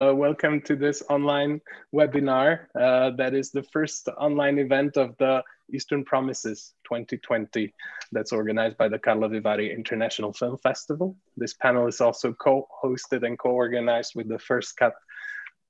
Welcome to this online webinar. That is the first online event of the Eastern Promises 2020 that's organized by the Carlo Vivari International Film Festival. This panel is also co-hosted and co-organized with the First Cut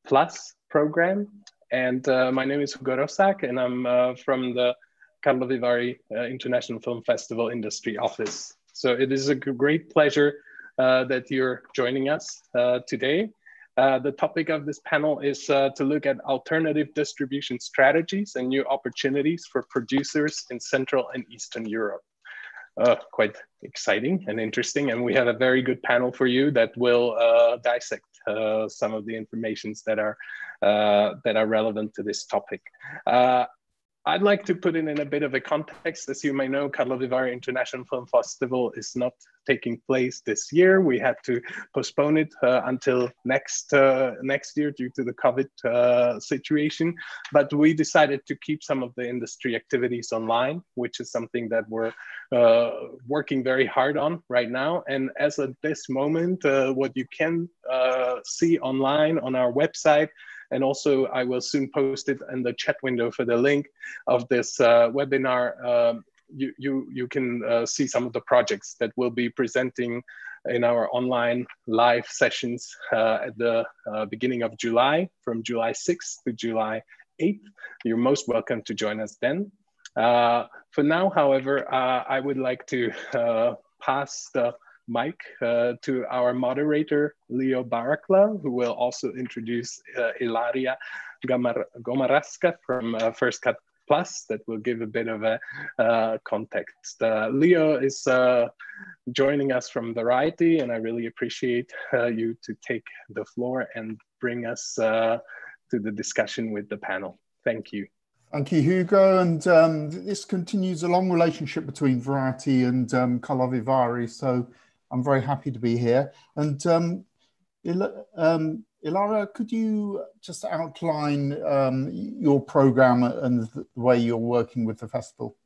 Plus program. And my name is Hugo Rosak, and I'm from the Carlo Vivari International Film Festival Industry Office. So it is a great pleasure that you're joining us today. The topic of this panel is to look at alternative distribution strategies and new opportunities for producers in Central and Eastern Europe. Quite exciting and interesting, and we have a very good panel for you that will dissect some of the informations that are relevant to this topic. I'd like to put it in a bit of a context. As you may know, Carlo Vivari International Film Festival is not taking place this year. We had to postpone it until next year due to the COVID situation. But we decided to keep some of the industry activities online, which is something that we're working very hard on right now. And as of this moment, what you can see online on our website, and also I will soon post it in the chat window for the link of this webinar. You can see some of the projects that we'll be presenting in our online live sessions at the beginning of July, from July 6th to July 8th. You're most welcome to join us then. For now, however, I would like to pass the mic to our moderator, Leo Barakla, who will also introduce Ilaria Gomaraska from First Cut Plus, that will give a bit of a context. Leo is joining us from Variety, and I really appreciate you to take the floor and bring us to the discussion with the panel. Thank you. Thank you, Hugo. And this continues a long relationship between Variety and Carlo Vivari, so I'm very happy to be here. And Ilaria, could you just outline your program and the way you're working with the festival?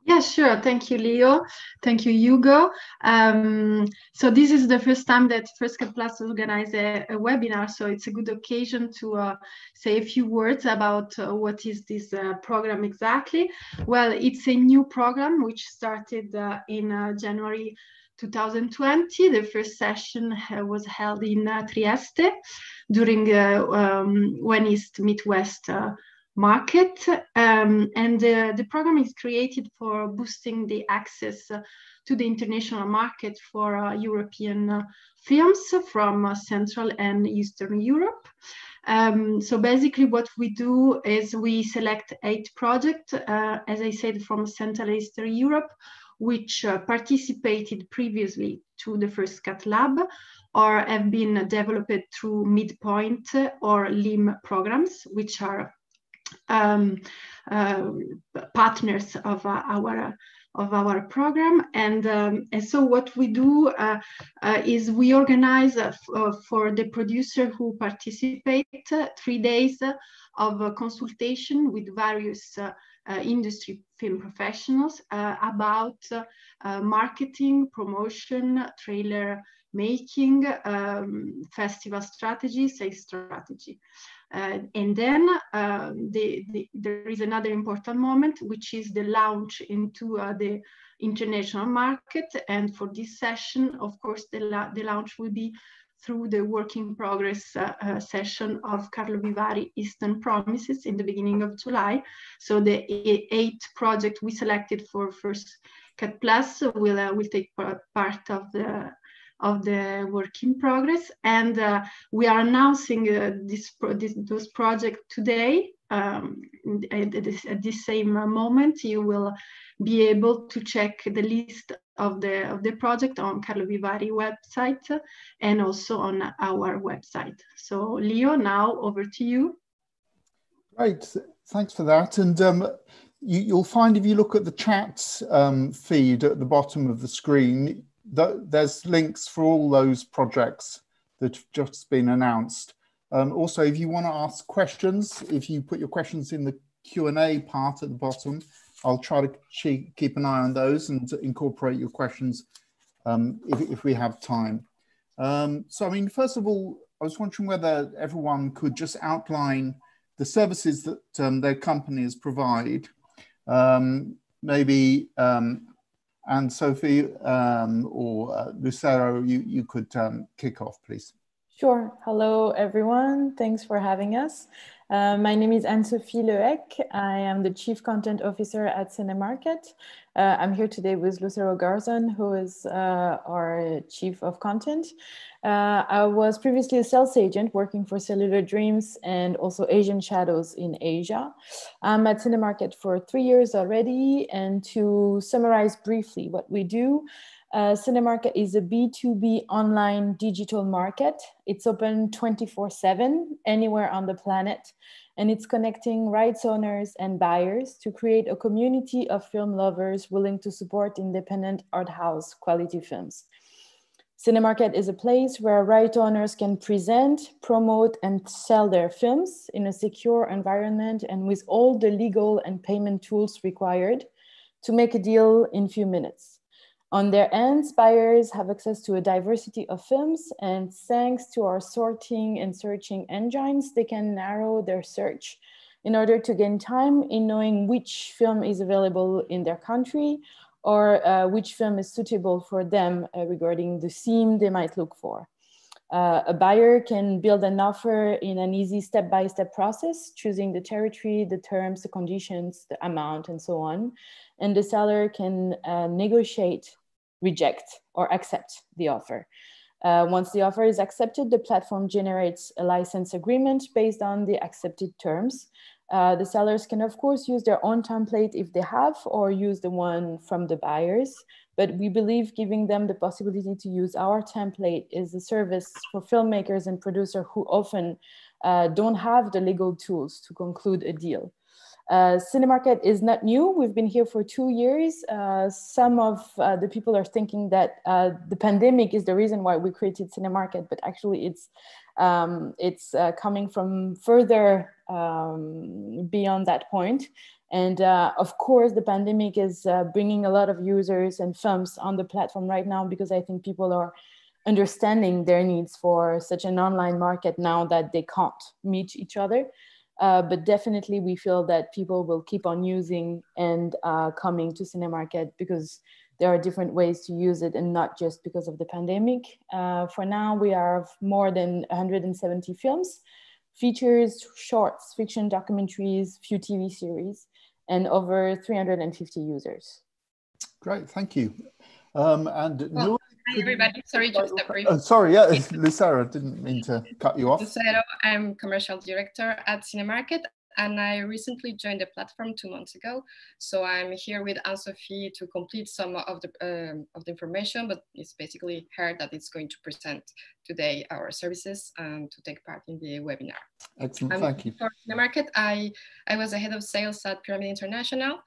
Yeah, sure. Thank you, Leo. Thank you, Hugo. So this is the first time that First Cut Plus organized a webinar, so it's a good occasion to say a few words about what is this program exactly. Well, it's a new program which started in January 2020. The first session was held in Trieste during When East Meet West market, and the program is created for boosting the access to the international market for European films from Central and Eastern Europe. So basically what we do is we select 8 projects, as I said, from Central and Eastern Europe, which participated previously to the First Cut Lab or have been developed through Midpoint or LIM programs, which are partners of our program. And so what we do is we organize for the producer who participate 3 days of consultation with various industry film professionals about marketing, promotion, trailer making, festival strategy, sales strategy. And then there is another important moment, which is the launch into the international market. And for this session, of course, the launch will be through the work in progress session of Carlo Vivari Eastern Promises in the beginning of July. So the 8 projects we selected for First Cut Plus will take part of the work in progress, and we are announcing those projects today. At this same moment, you will be able to check the list of the project on Carlo Vivari website and also on our website. So Leo, now over to you. Great, thanks for that. And you'll find if you look at the chat feed at the bottom of the screen, there's links for all those projects that have just been announced. Also, if you want to ask questions, if you put your questions in the Q&A part at the bottom, I'll try to keep an eye on those and incorporate your questions if we have time. So, I mean, first of all, I was wondering whether everyone could just outline the services that their companies provide. Maybe Anne-Sophie or Lucero, you could kick off, please. Sure. Hello, everyone. Thanks for having us. My name is Anne-Sophie Lehec. I am the Chief Content Officer at Cinemarket. I'm here today with Lucero Garzon, who is our Chief of Content. I was previously a sales agent working for Cellular Dreams and also Asian Shadows in Asia. I'm at Cinemarket for 3 years already. And to summarize briefly what we do, Cinemarket is a B2B online digital market. It's open 24/7 anywhere on the planet, and it's connecting rights owners and buyers to create a community of film lovers willing to support independent art house quality films. Cinemarket is a place where right owners can present, promote, and sell their films in a secure environment and with all the legal and payment tools required to make a deal in few minutes. On their ends, buyers have access to a diversity of films, and thanks to our sorting and searching engines, they can narrow their search in order to gain time in knowing which film is available in their country or which film is suitable for them regarding the theme they might look for. A buyer can build an offer in an easy step-by-step process, choosing the territory, the terms, the conditions, the amount, and so on. And the seller can negotiate, reject, or accept the offer. Once the offer is accepted, the platform generates a license agreement based on the accepted terms. The sellers can, of course, use their own template if they have, or use the one from the buyers. But we believe giving them the possibility to use our template is a service for filmmakers and producers who often don't have the legal tools to conclude a deal. Cinemarket is not new. We've been here for 2 years. Some of the people are thinking that the pandemic is the reason why we created Cinemarket, but actually it's coming from further beyond that point. And of course, the pandemic is bringing a lot of users and films on the platform right now, because I think people are understanding their needs for such an online market now that they can't meet each other. But definitely we feel that people will keep on using and coming to Cinemarket because there are different ways to use it, and not just because of the pandemic. For now, we have more than 170 films, features, shorts, fiction documentaries, few TV series, and over 350 users. Great, thank you. Hi everybody, sorry, just a brief. Sorry, yeah, Lucero, didn't mean to cut you off. Lucero, I'm commercial director at Cinemarket, and I recently joined the platform 2 months ago. So I'm here with Anne-Sophie to complete some of the information, but it's basically her that is going to present today our services and to take part in the webinar. Excellent, thank you. For Cinemarket, I was a head of sales at Pyramid International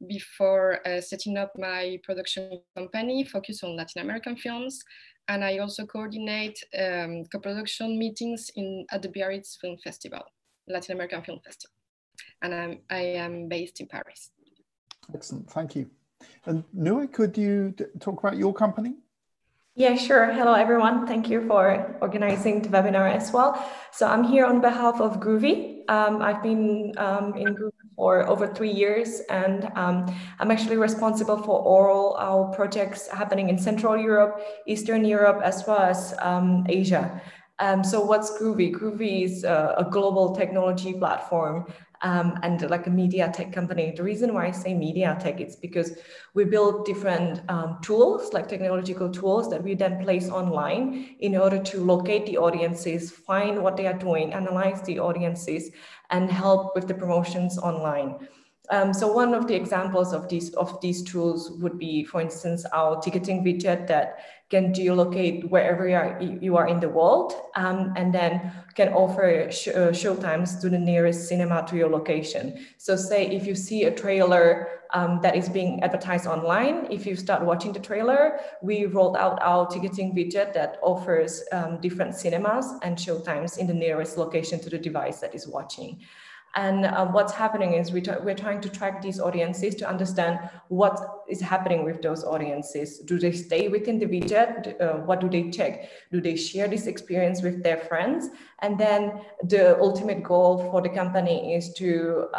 before setting up my production company focused on Latin American films. And I also coordinate co-production meetings at the Biarritz Film Festival, Latin American Film Festival. And I am based in Paris. Excellent, thank you. And Nui, could you talk about your company? Yeah, sure. Hello, everyone. Thank you for organizing the webinar as well. So I'm here on behalf of Groovy. I've been in Groovy for over 3 years, and I'm actually responsible for all our projects happening in Central Europe, Eastern Europe, as well as Asia. So what's Groovy? Groovy is a global technology platform and like a media tech company. The reason why I say media tech is because we build different tools, like technological tools that we then place online in order to locate the audiences, find what they are doing, analyze the audiences, and help with the promotions online. So one of the examples of these tools would be, for instance, our ticketing widget that can geolocate wherever you are in the world, and then can offer show times to the nearest cinema to your location. So say if you see a trailer that is being advertised online, if you start watching the trailer, we rolled out our ticketing widget that offers different cinemas and show times in the nearest location to the device that is watching. And what's happening is we're trying to track these audiences to understand what is happening with those audiences. Do they stay within the widget? What do they check? Do they share this experience with their friends? And then the ultimate goal for the company is to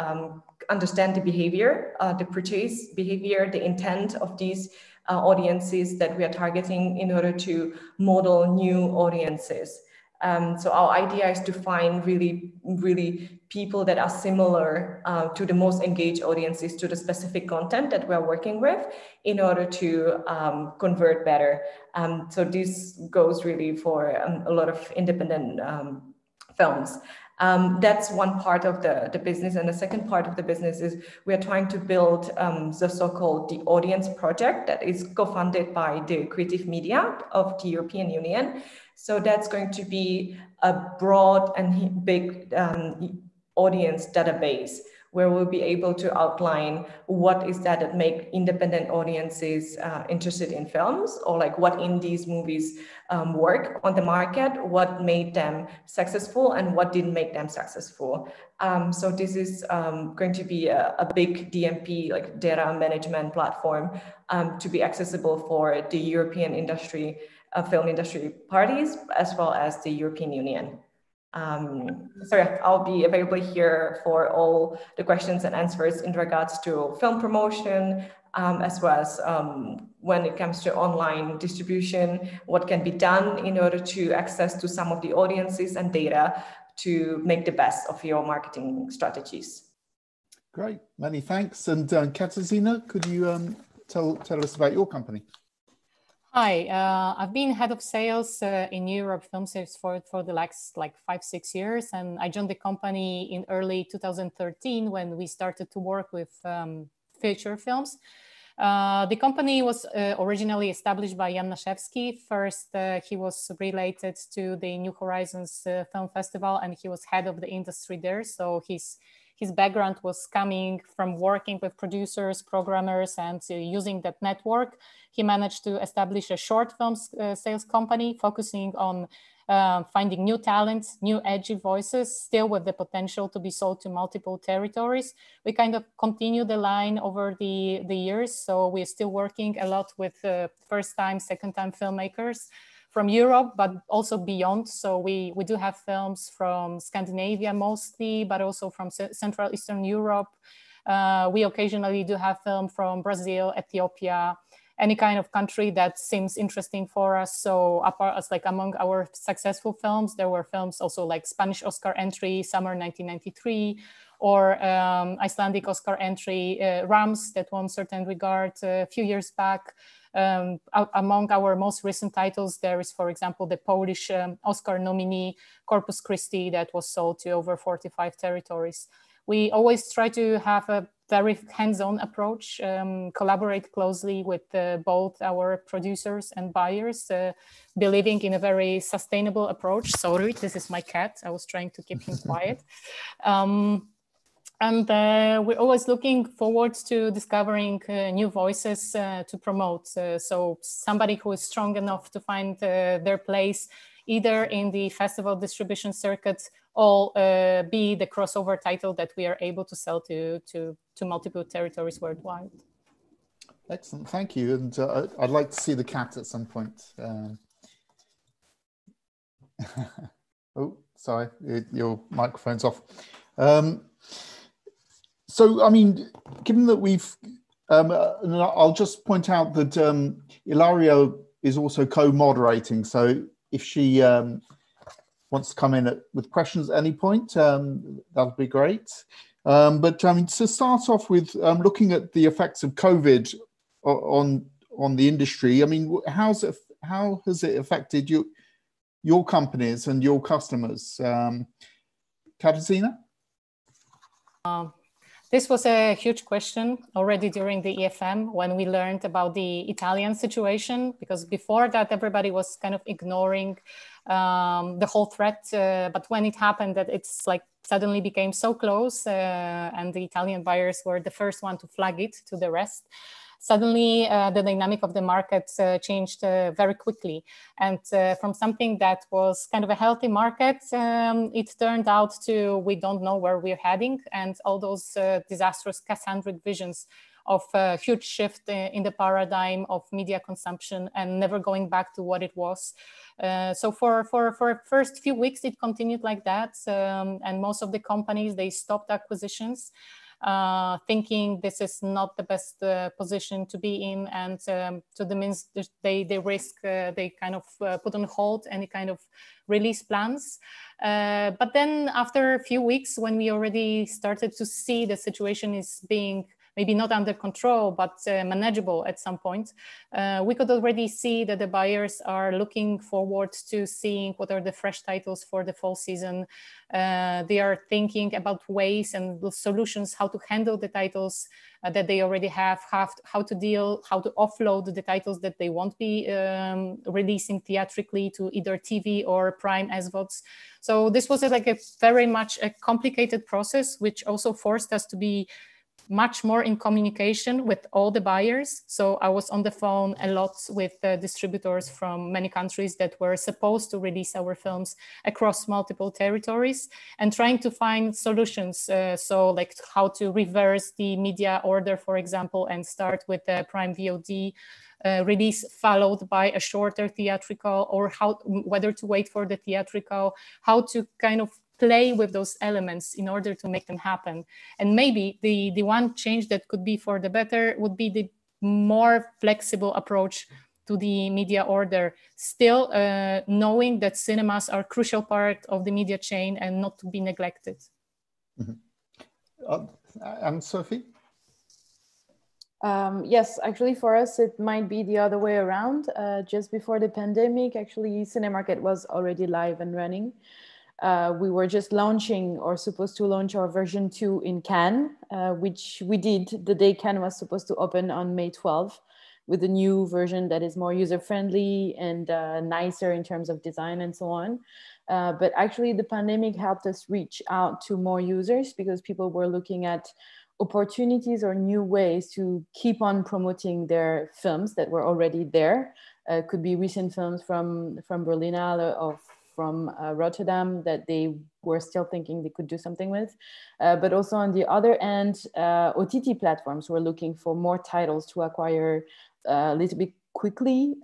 understand the behavior, the purchase behavior, the intent of these audiences that we are targeting in order to model new audiences. So our idea is to find really people that are similar to the most engaged audiences to the specific content that we're working with in order to convert better. So this goes really for a lot of independent films. That's one part of the business. And the second part of the business is we are trying to build the so-called the Audience Project that is co-funded by the Creative Media of the European Union. So that's going to be a broad and big audience database where we'll be able to outline what is that make independent audiences interested in films, or like what indies movies work on the market, what made them successful and what didn't make them successful. So this is going to be a big DMP, like data management platform, to be accessible for the European industry, film industry parties, as well as the European Union. So yeah, I'll be available here for all the questions and answers in regards to film promotion, as well as when it comes to online distribution, what can be done in order to access to some of the audiences and data to make the best of your marketing strategies. Great, many thanks. And Katarzyna, could you tell us about your company? Hi, I've been head of sales in Europe film sales for the last like 5-6 years, and I joined the company in early 2013 when we started to work with feature films. The company was originally established by Jan Naszewski. First, he was related to the New Horizons Film Festival, and he was head of the industry there. So his background was coming from working with producers, programmers, and using that network. He managed to establish a short film sales company focusing on finding new talents, new edgy voices, still with the potential to be sold to multiple territories. We kind of continue the line over the years. So we're still working a lot with first-time, second-time filmmakers from Europe, but also beyond. So we do have films from Scandinavia mostly, but also from Central Eastern Europe. We occasionally do have film from Brazil, Ethiopia, any kind of country that seems interesting for us. So apart as like among our successful films, there were films also like Spanish Oscar entry, Summer 1993, or Icelandic Oscar entry, Rams, that won certain regard a few years back. Among our most recent titles, there is, for example, the Polish Oscar nominee Corpus Christi that was sold to over 45 territories. We always try to have a very hands-on approach, collaborate closely with both our producers and buyers, believing in a very sustainable approach. Sorry, this is my cat. I was trying to keep him quiet. And we're always looking forward to discovering new voices to promote. So somebody who is strong enough to find their place either in the festival distribution circuit or be the crossover title that we are able to sell to multiple territories worldwide. Excellent, thank you. And I'd like to see the cat at some point. Oh, sorry, your microphone's off. So, I mean, given that we've, I'll just point out that Ilaria is also co-moderating. So if she wants to come in with questions at any point, that'd be great. But I mean, to start off with looking at the effects of COVID on the industry, I mean, how has it affected your companies and your customers? Katarzyna? This was a huge question already during the EFM when we learned about the Italian situation, because before that everybody was kind of ignoring the whole threat. But when it happened, that it's like suddenly became so close, and the Italian buyers were the first one to flag it to the rest. suddenly the dynamic of the market changed very quickly. And from something that was kind of a healthy market, it turned out to, we don't know where we're heading, and all those disastrous Cassandric visions of a huge shift in the paradigm of media consumption and never going back to what it was. So for first few weeks, it continued like that. And most of the companies, they stopped acquisitions, thinking this is not the best position to be in. And to the means they risk, they kind of put on hold any kind of release plans. But then after a few weeks, when we already started to see the situation is being maybe not under control, but manageable at some point, we could already see that the buyers are looking forward to seeing what are the fresh titles for the fall season. They are thinking about ways and solutions, how to handle the titles that they already have, how to deal, how to offload the titles that they won't be releasing theatrically to either TV or Prime SVODs. So this was like a very much a complicated process, which also forced us to be much more in communication with all the buyers. So I was on the phone a lot with distributors from many countries that were supposed to release our films across multiple territories, and trying to find solutions. So like how to reverse the media order, for example, and start with the Prime VOD release followed by a shorter theatrical, or whether to wait for the theatrical, how to kind of play with those elements in order to make them happen. And maybe the one change that could be for the better would be the more flexible approach to the media order, still knowing that cinemas are a crucial part of the media chain and not to be neglected. Mm-hmm. And Sophie? Yes, actually for us, it might be the other way around. Just before the pandemic, actually, Cinemarket was already live and running. We were just launching or supposed to launch our version 2 in Cannes, which we did the day Cannes was supposed to open on May 12th, with a new version that is more user-friendly and nicer in terms of design and so on. But actually the pandemic helped us reach out to more users, because people were looking at opportunities or new ways to keep on promoting their films that were already there. Could be recent films from Berlinale or from Rotterdam that they were still thinking they could do something with. But also on the other end, OTT platforms were looking for more titles to acquire a little bit quickly,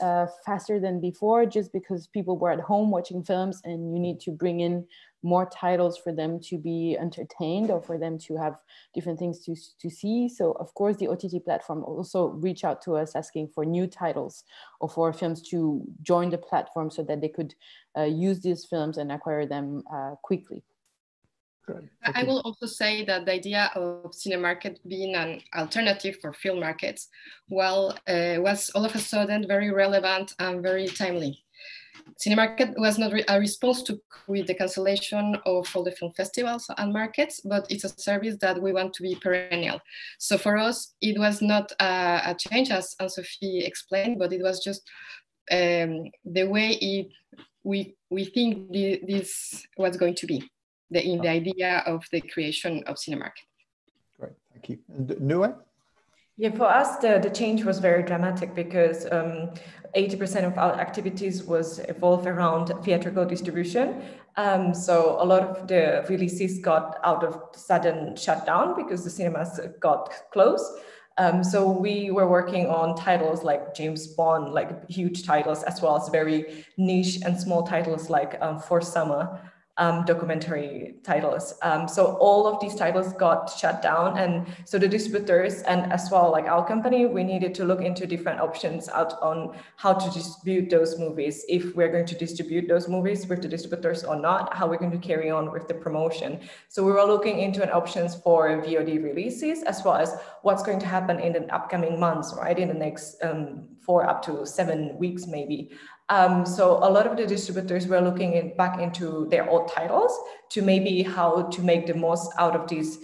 faster than before, just because people were at home watching films and you need to bring in more titles for them to be entertained or for them to have different things to see. So of course the OTT platform also reached out to us asking for new titles or for films to join the platform so that they could use these films and acquire them quickly. I will also say that the idea of Cinemarket being an alternative for film markets, was all of a sudden very relevant and very timely. Cinemarket was not a response to with the cancellation of all the film festivals and markets, but it's a service that we want to be perennial. So for us, it was not a change, as Anne-Sophie explained, but it was just the way we think this was going to be. In the idea of the creation of Cinemarket. Great, thank you. And Nue? Yeah, for us, the change was very dramatic because 80% of our activities was evolved around theatrical distribution. So a lot of the releases got out of sudden shutdown because the cinemas got closed. So we were working on titles like James Bond, like huge titles, as well as very niche and small titles like For Summer. Documentary titles. So all of these titles got shut down. And so the distributors and as well like our company, we needed to look into different options out on how to distribute those movies, if we're going to distribute those movies with the distributors or not, how we're going to carry on with the promotion. So we were looking into an options for VOD releases, as well as what's going to happen in the upcoming months, right? In the next 4 up to 7 weeks, maybe. So a lot of the distributors were looking back into their old titles to maybe how to make the most out of this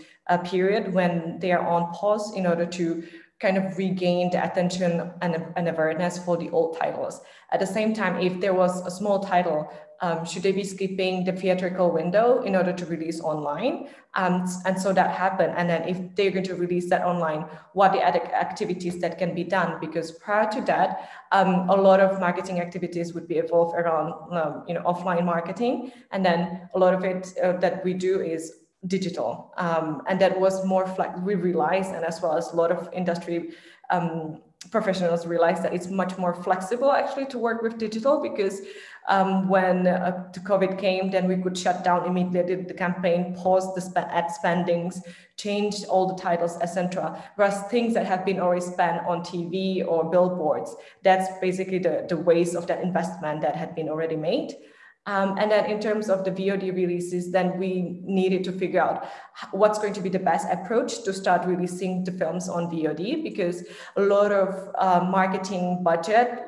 period when they are on pause in order to kind of regain the attention and awareness for the old titles. At the same time, if there was a small title should they be skipping the theatrical window in order to release online? And so that happened. And then if they're going to release that online, what are the other activities that can be done? Because prior to that, a lot of marketing activities would be evolved around offline marketing. And then a lot of it that we do is digital. And that was more we realized, and as well as a lot of industry professionals realized that it's much more flexible actually to work with digital, because when the COVID came, then we could shut down immediately the campaign, pause the ad spendings, change all the titles, etc. Whereas things that have been already spent on TV or billboards, that's basically the waste of that investment that had been already made. And then in terms of the VOD releases, then we needed to figure out what's going to be the best approach to start releasing the films on VOD, because a lot of marketing budget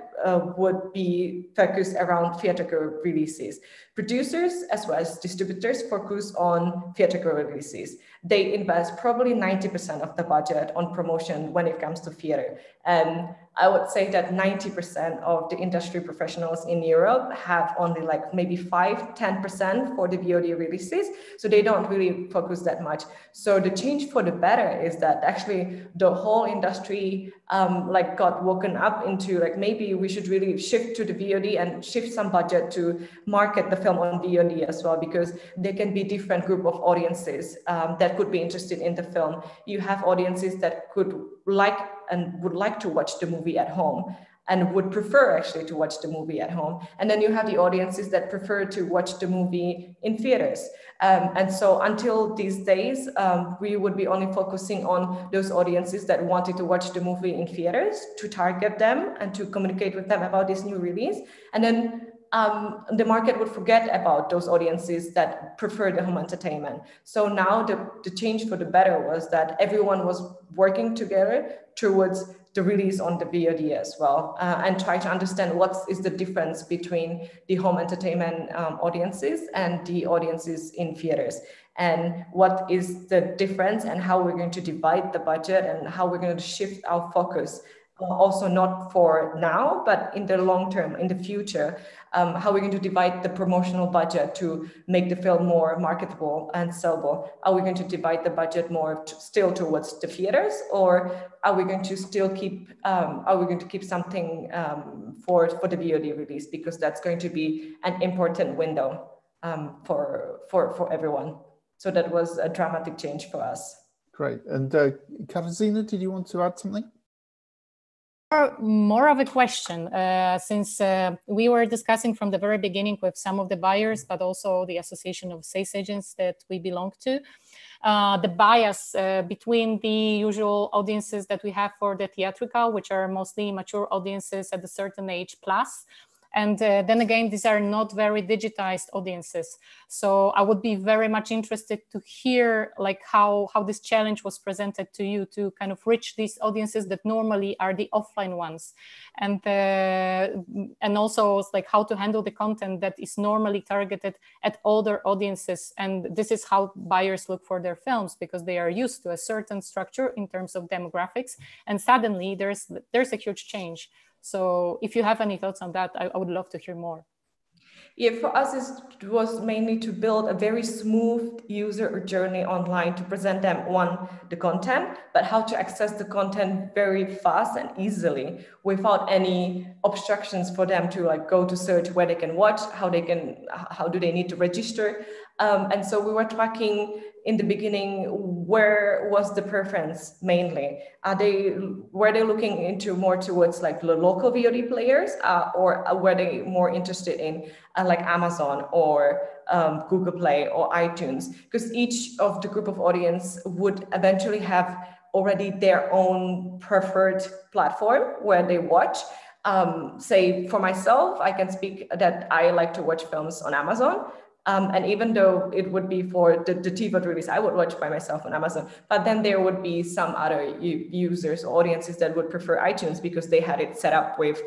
would be focused around theatrical releases. Producers as well as distributors focus on theatrical releases. They invest probably 90% of the budget on promotion when it comes to theater. And I would say that 90% of the industry professionals in Europe have only like maybe 5-10% for the VOD releases. So they don't really focus that much. So the change for the better is that actually the whole industry got woken up into like, maybe we should really shift to the VOD and shift some budget to market the film on VOD as well, because there can be different group of audiences that could be interested in the film. You have audiences that could would like to watch the movie at home and would prefer actually to watch the movie at home. And then you have the audiences that prefer to watch the movie in theaters. And so until these days, we would be only focusing on those audiences that wanted to watch the movie in theaters, to target them and to communicate with them about this new release. And then the market would forget about those audiences that prefer the home entertainment. So now the change for the better was that everyone was working together towards the release on the VOD as well, and try to understand what is the difference between the home entertainment audiences and the audiences in theaters, and what is the difference and how we're going to divide the budget and how we're going to shift our focus. Also not for now, but in the long term, in the future, how we're going to divide the promotional budget to make the film more marketable and sellable. Are we going to divide the budget more still towards the theaters, or are we going to still keep, something for the VOD release, because that's going to be an important window for everyone. So that was a dramatic change for us. Great. And Katarzyna, did you want to add something? More of a question, since we were discussing from the very beginning with some of the buyers, but also the Association of Sales Agents that we belong to, the bias between the usual audiences that we have for the theatrical, which are mostly mature audiences at a certain age plus. And then again, these are not very digitized audiences. So I would be very much interested to hear like how this challenge was presented to you to kind of reach these audiences that normally are the offline ones. And also like how to handle the content that is normally targeted at older audiences. And this is how buyers look for their films, because they are used to a certain structure in terms of demographics. And suddenly there's a huge change. So if you have any thoughts on that, I would love to hear more. Yeah, for us, it was mainly to build a very smooth user journey online to present them, the content, but how to access the content very fast and easily without any obstructions for them to like go to search where they can watch, how do they need to register. And so we were tracking in the beginning, where was the preference mainly? Were they looking into more towards like the local VOD players, or were they more interested in like Amazon or Google Play or iTunes? Because each of the group of audience would eventually have already their own preferred platform where they watch. Say for myself, I can speak that I like to watch films on Amazon. And even though it would be for the TVOD release, I would watch by myself on Amazon. But then there would be some other users or audiences that would prefer iTunes because they had it set up with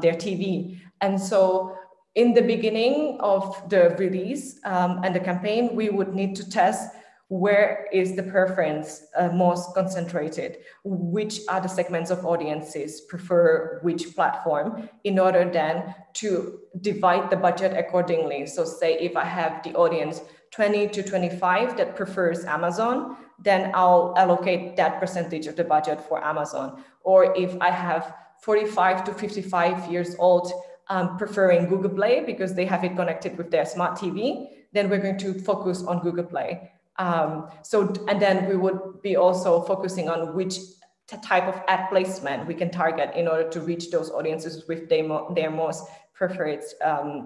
their TV. And so in the beginning of the release and the campaign, we would need to test where is the preference most concentrated, which are the segments of audiences prefer which platform, in order then to divide the budget accordingly. So say if I have the audience 20 to 25 that prefers Amazon, then I'll allocate that percentage of the budget for Amazon. Or if I have 45 to 55 years old preferring Google Play because they have it connected with their smart TV, then we're going to focus on Google Play. And then we would be also focusing on which type of ad placement we can target in order to reach those audiences with their most preferred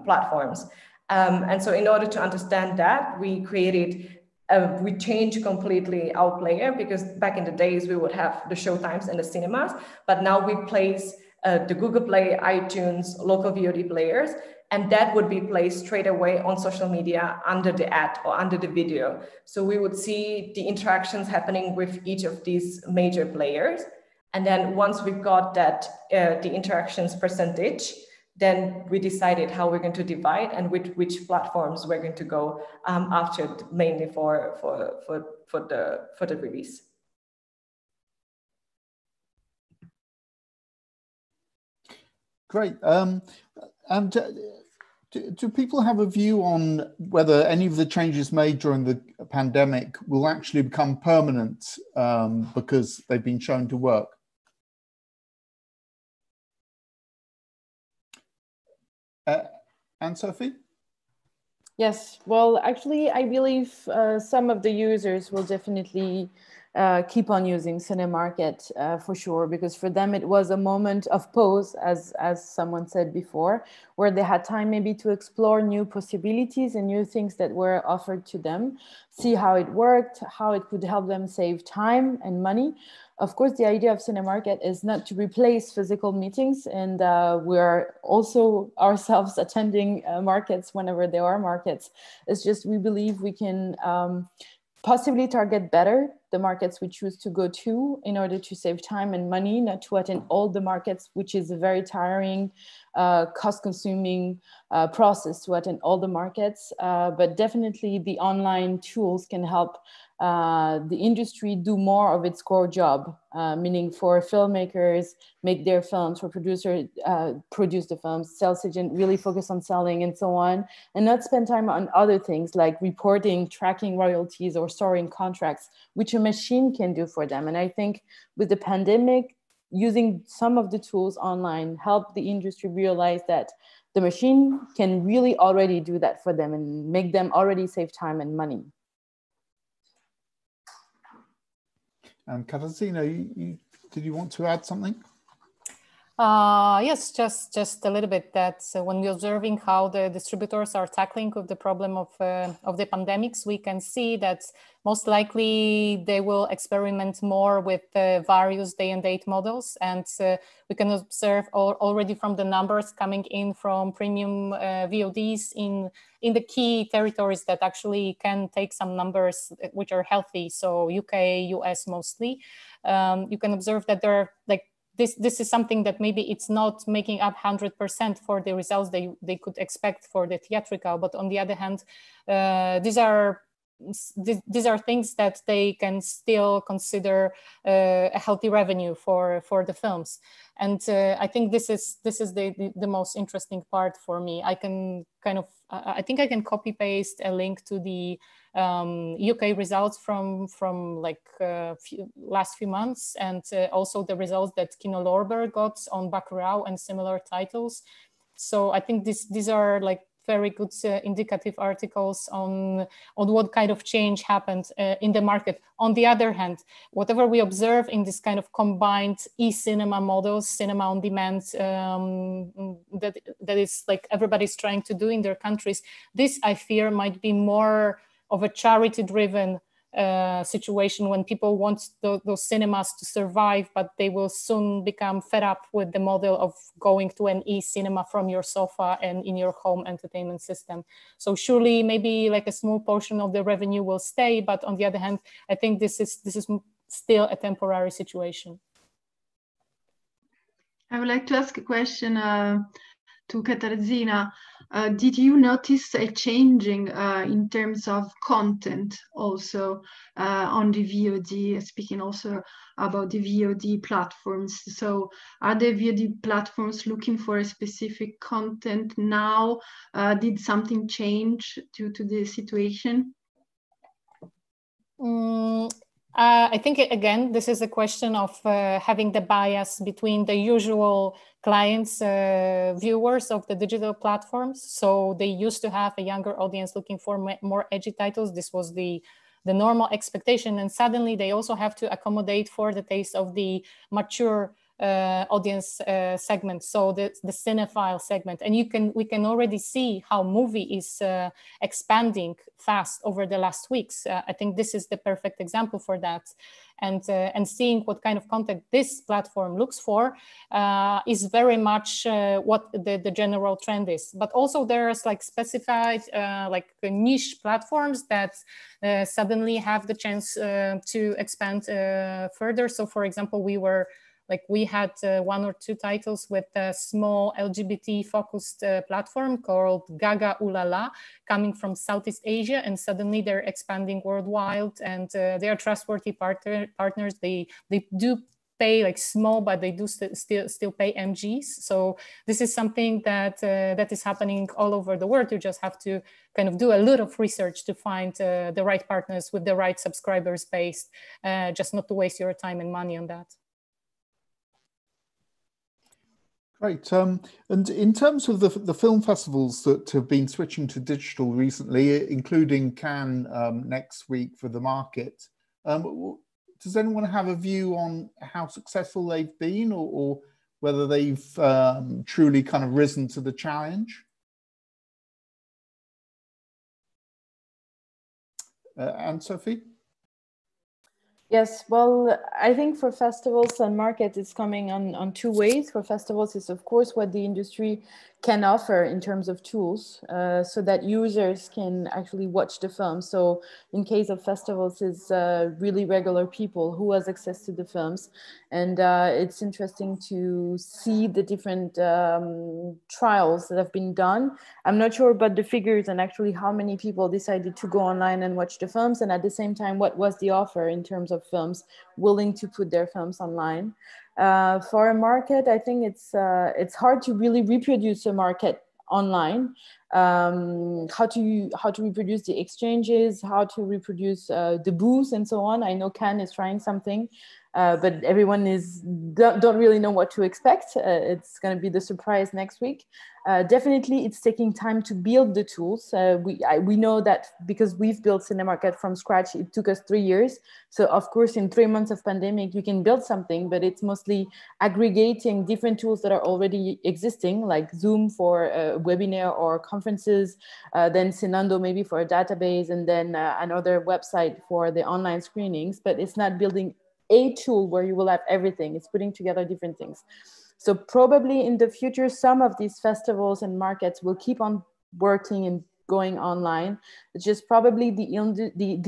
platforms. And so in order to understand that, we changed completely our player, because back in the days we would have the showtimes and the cinemas, but now we place the Google Play, iTunes, local VOD players, and that would be placed straight away on social media under the ad or under the video. So we would see the interactions happening with each of these major players. And then once we've got that, the interactions percentage, then we decided how we're going to divide and which platforms we're going to go after, mainly for the release. Great. And do people have a view on whether any of the changes made during the pandemic will actually become permanent because they've been shown to work? Anne-Sophie? Yes, well, actually, I believe some of the users will definitely keep on using Cinemarket for sure, because for them it was a moment of pause, as someone said before, where they had time maybe to explore new possibilities and new things that were offered to them, see how it worked, how it could help them save time and money. Of course, the idea of Cinemarket is not to replace physical meetings, and we're also ourselves attending markets whenever there are markets. It's just we believe we can possibly target better the markets we choose to go to in order to save time and money, not to attend all the markets, which is a very tiring, cost-consuming process to attend all the markets. But definitely the online tools can help the industry do more of its core job, meaning for filmmakers, make their films, for producers, produce the films, sales agent, really focus on selling and so on, and not spend time on other things like reporting, tracking royalties, or storing contracts, which a machine can do for them. And I think with the pandemic, using some of the tools online helped the industry realize that the machine can really already do that for them and make them already save time and money. And Katarzyna, did you want to add something? Yes, just a little bit. That when we're observing how the distributors are tackling with the problem of the pandemics, we can see that most likely they will experiment more with various day and date models, and we can observe already from the numbers coming in from premium VODs in the key territories that actually can take some numbers which are healthy. So UK, US mostly. You can observe that there are like. This is something that maybe it's not making up 100% for the results they could expect for the theatrical, but on the other hand, these are things that they can still consider a healthy revenue for the films. And I think this is the most interesting part for me. I can I think I can copy paste a link to the UK results from like last few months, and also the results that Kino Lorber got on Bacurau and similar titles. So I think these are like very good indicative articles on what kind of change happened in the market. On the other hand, whatever we observe in this kind of combined e-cinema models, cinema on demand, that is like everybody's trying to do in their countries, this I fear might be more of a charity-driven situation when people want those cinemas to survive, but they will soon become fed up with the model of going to an e-cinema from your sofa and in your home entertainment system. So surely maybe like a small portion of the revenue will stay, but on the other hand, I think this is still a temporary situation. I would like to ask a question to Katarzyna. did you notice a changing in terms of content also on the VOD, speaking also about the VOD platforms? So are the VOD platforms looking for a specific content now? Did something change due to the situation? I think, again, this is a question of having the bias between the usual clients, viewers of the digital platforms. So they used to have a younger audience looking for more edgy titles. This was the normal expectation. And suddenly they also have to accommodate for the taste of the mature audience segment, so the cinephile segment. And we can already see how movie is expanding fast over the last weeks. I think this is the perfect example for that. And seeing what kind of content this platform looks for is very much what the general trend is. But also there's like specified like niche platforms that suddenly have the chance to expand further. So for example, we had one or two titles with a small LGBT focused platform called Gaga Ulala, coming from Southeast Asia, and suddenly they're expanding worldwide, and they are trustworthy partners. They do pay like small, but they do still pay MGs. So this is something that that is happening all over the world. You just have to kind of do a lot of research to find the right partners with the right subscribers base, just not to waste your time and money on that. Great. And in terms of the film festivals that have been switching to digital recently, including Cannes next week for the market, does anyone have a view on how successful they've been, or whether they've truly kind of risen to the challenge? Anne-Sophie? Yes, well, I think for festivals and markets, it's coming on two ways. For festivals, it's of course what the industry can offer in terms of tools, so that users can actually watch the film. So in case of festivals, it's really regular people who has access to the films. And it's interesting to see the different trials that have been done. I'm not sure about the figures and actually how many people decided to go online and watch the films. And at the same time, what was the offer in terms of films willing to put their films online. For a market, I think it's hard to really reproduce a market online. How to reproduce the exchanges, how to reproduce the booths and so on. I know Cannes is trying something, but everyone don't really know what to expect. It's going to be the surprise next week. Definitely, it's taking time to build the tools. We know that because we've built Cinemarket from scratch, it took us 3 years. So of course, in 3 months of pandemic, you can build something, but it's mostly aggregating different tools that are already existing, like Zoom for a webinar or conferences, then Cinando maybe for a database, and then another website for the online screenings. But it's not building a tool where you will have everything. It's putting together different things. So probably in the future, some of these festivals and markets will keep on working and going online. It's just probably the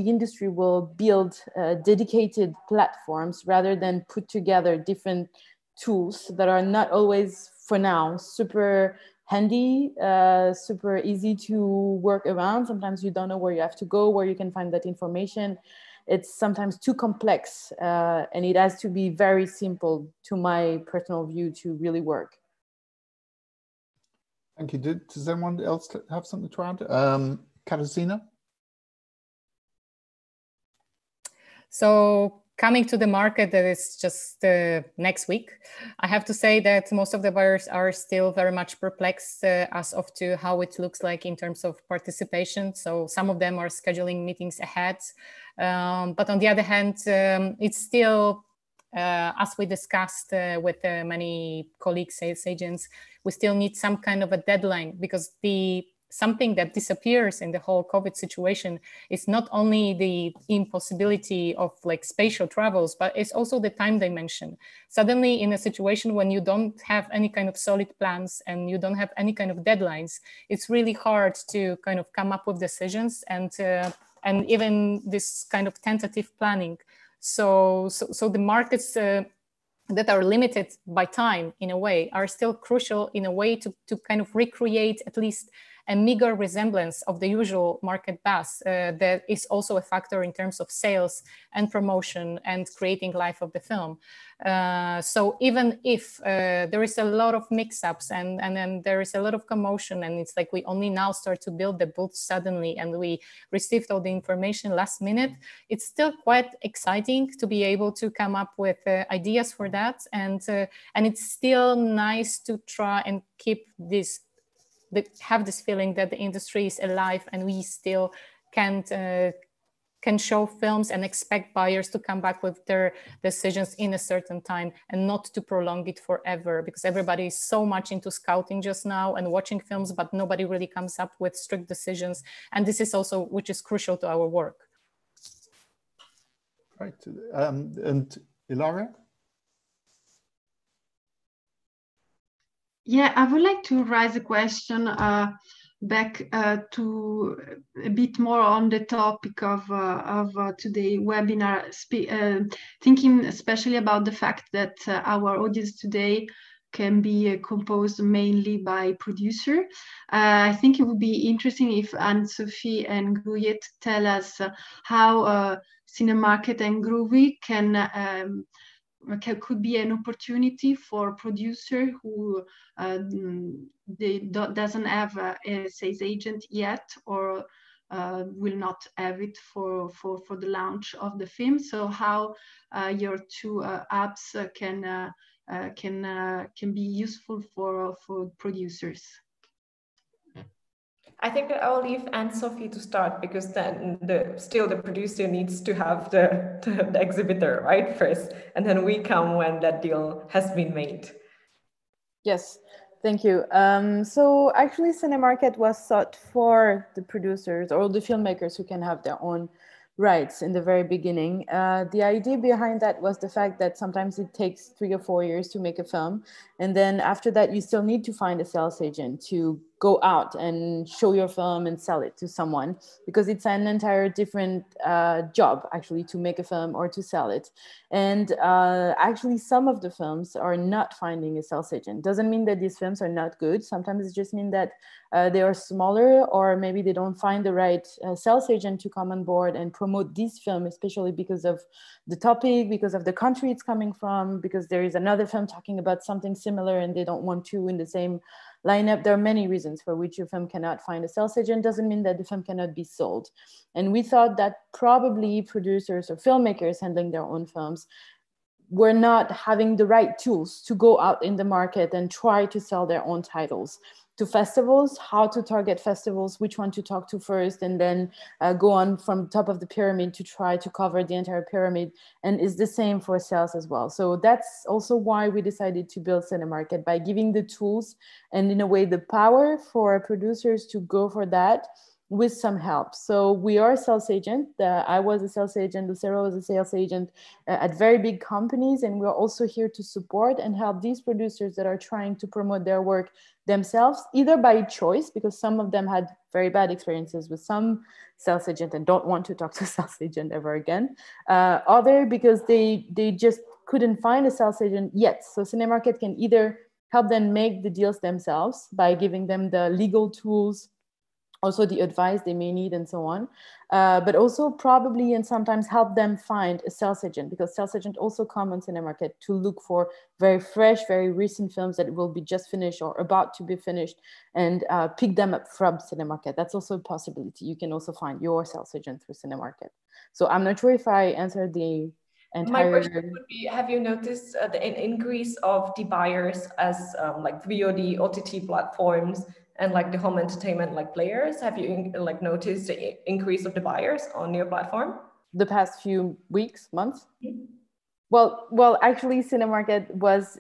industry will build dedicated platforms rather than put together different tools that are not always, for now, super handy, super easy to work around. Sometimes you don't know where you have to go, where you can find that information. It's sometimes too complex, and it has to be very simple, to my personal view, to really work. Thank you. Does anyone else have something to add? Katarzyna? So coming to the market that is just next week, I have to say that most of the buyers are still very much perplexed as of to how it looks like in terms of participation. So some of them are scheduling meetings ahead. But on the other hand, it's still, as we discussed with many colleagues, sales agents, we still need some kind of a deadline, because something that disappears in the whole COVID situation is not only the impossibility of like spatial travels, but it's also the time dimension. Suddenly in a situation when you don't have any kind of solid plans and you don't have any kind of deadlines, it's really hard to kind of come up with decisions and even this kind of tentative planning. So the markets that are limited by time in a way are still crucial in a way to kind of recreate at least a meager resemblance of the usual market buzz that is also a factor in terms of sales and promotion and creating life of the film. So even if there is a lot of mix-ups and then there is a lot of commotion, and it's like we only now start to build the booth suddenly and we received all the information last minute, it's still quite exciting to be able to come up with ideas for that, and it's still nice to try and keep this, have this feeling that the industry is alive and we still can show films and expect buyers to come back with their decisions in a certain time and not to prolong it forever, because everybody is so much into scouting just now and watching films, but nobody really comes up with strict decisions. And this is also, which is crucial to our work. Right, and Ilaria? Yeah, I would like to raise a question back to a bit more on the topic of today's webinar, thinking especially about the fact that our audience today can be composed mainly by producer. I think it would be interesting if Anne-Sophie and Guyet tell us how Cinemarket and Groovy could be an opportunity for a producer who doesn't have a sales agent yet, or will not have it for the launch of the film. So how your two apps can be useful for producers. I think that I will leave Anne-Sophie to start, because then still the producer needs to have the exhibitor, right, first, and then we come when that deal has been made. Yes, thank you. So actually Cinemarket was sought for the producers or the filmmakers who can have their own rights in the very beginning. The idea behind that was the fact that sometimes it takes 3 or 4 years to make a film. And then after that, you still need to find a sales agent to go out and show your film and sell it to someone, because it's an entire different job actually to make a film or to sell it. And actually some of the films are not finding a sales agent. Doesn't mean that these films are not good. Sometimes it just means that they are smaller, or maybe they don't find the right sales agent to come on board and promote this film, especially because of the topic, because of the country it's coming from, because there is another film talking about something similar and they don't want to in the same lineup. There are many reasons for which your film cannot find a sales agent. Doesn't mean that the film cannot be sold. And we thought that probably producers or filmmakers handling their own films were not having the right tools to go out in the market and try to sell their own titles to festivals, how to target festivals, which one to talk to first, and then go on from top of the pyramid to try to cover the entire pyramid. And it's the same for sales as well. So that's also why we decided to build Cinemarket, by giving the tools and in a way the power for producers to go for that with some help. So we are a sales agent. I was a sales agent, Lucero was a sales agent at very big companies. And we're also here to support and help these producers that are trying to promote their work themselves, either by choice, because some of them had very bad experiences with some sales agent and don't want to talk to a sales agent ever again. Other because they just couldn't find a sales agent yet. So Cinemarket can either help them make the deals themselves by giving them the legal tools, also the advice they may need and so on, but also probably and sometimes help them find a sales agent, because sales agent also come on Cinemarket to look for very fresh, very recent films that will be just finished or about to be finished, and pick them up from Cinemarket. That's also a possibility. You can also find your sales agent through Cinemarket. So I'm not sure if I answered the entire... My question would be, have you noticed the increase of the buyers as like VOD, OTT platforms, and like the home entertainment like players? Have you like noticed the increase of the buyers on your platform? The past few weeks, months? Mm-hmm. Well, actually Cinemarket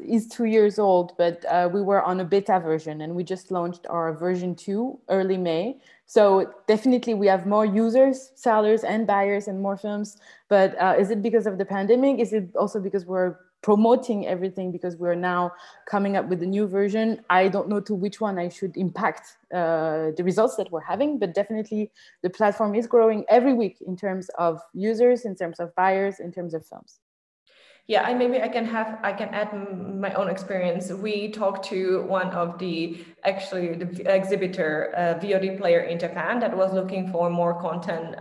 is 2 years old, but we were on a beta version and we just launched our version 2 early May. So definitely we have more users, sellers and buyers and more films. But is it because of the pandemic? Is it also because we're promoting everything because we're now coming up with a new version? I don't know to which one I should impact the results that we're having, but definitely the platform is growing every week in terms of users, in terms of buyers, in terms of films. Yeah, maybe I can add my own experience. We talked to one of the exhibitor VOD player in Japan that was looking for more content,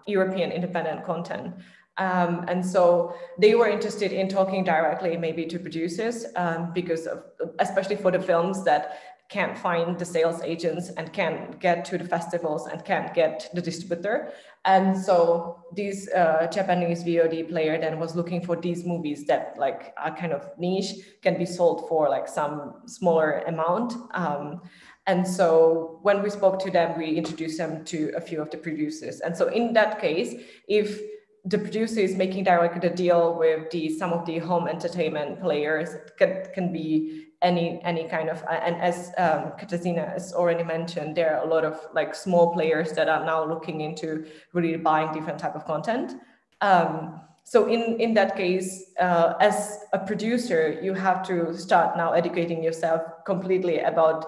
European independent content. And so they were interested in talking directly maybe to producers because of, especially for the films that can't find the sales agents and can't get to the festivals and can't get the distributor. And so this Japanese VOD player then was looking for these movies that like are kind of niche, can be sold for like some smaller amount. And so when we spoke to them, we introduced them to a few of the producers. And so in that case, if the producer is making directly the deal with some of the home entertainment players, can be any kind of, and as Katarzyna has already mentioned, there are a lot of like small players that are now looking into really buying different type of content. So in that case, as a producer, you have to start now educating yourself completely about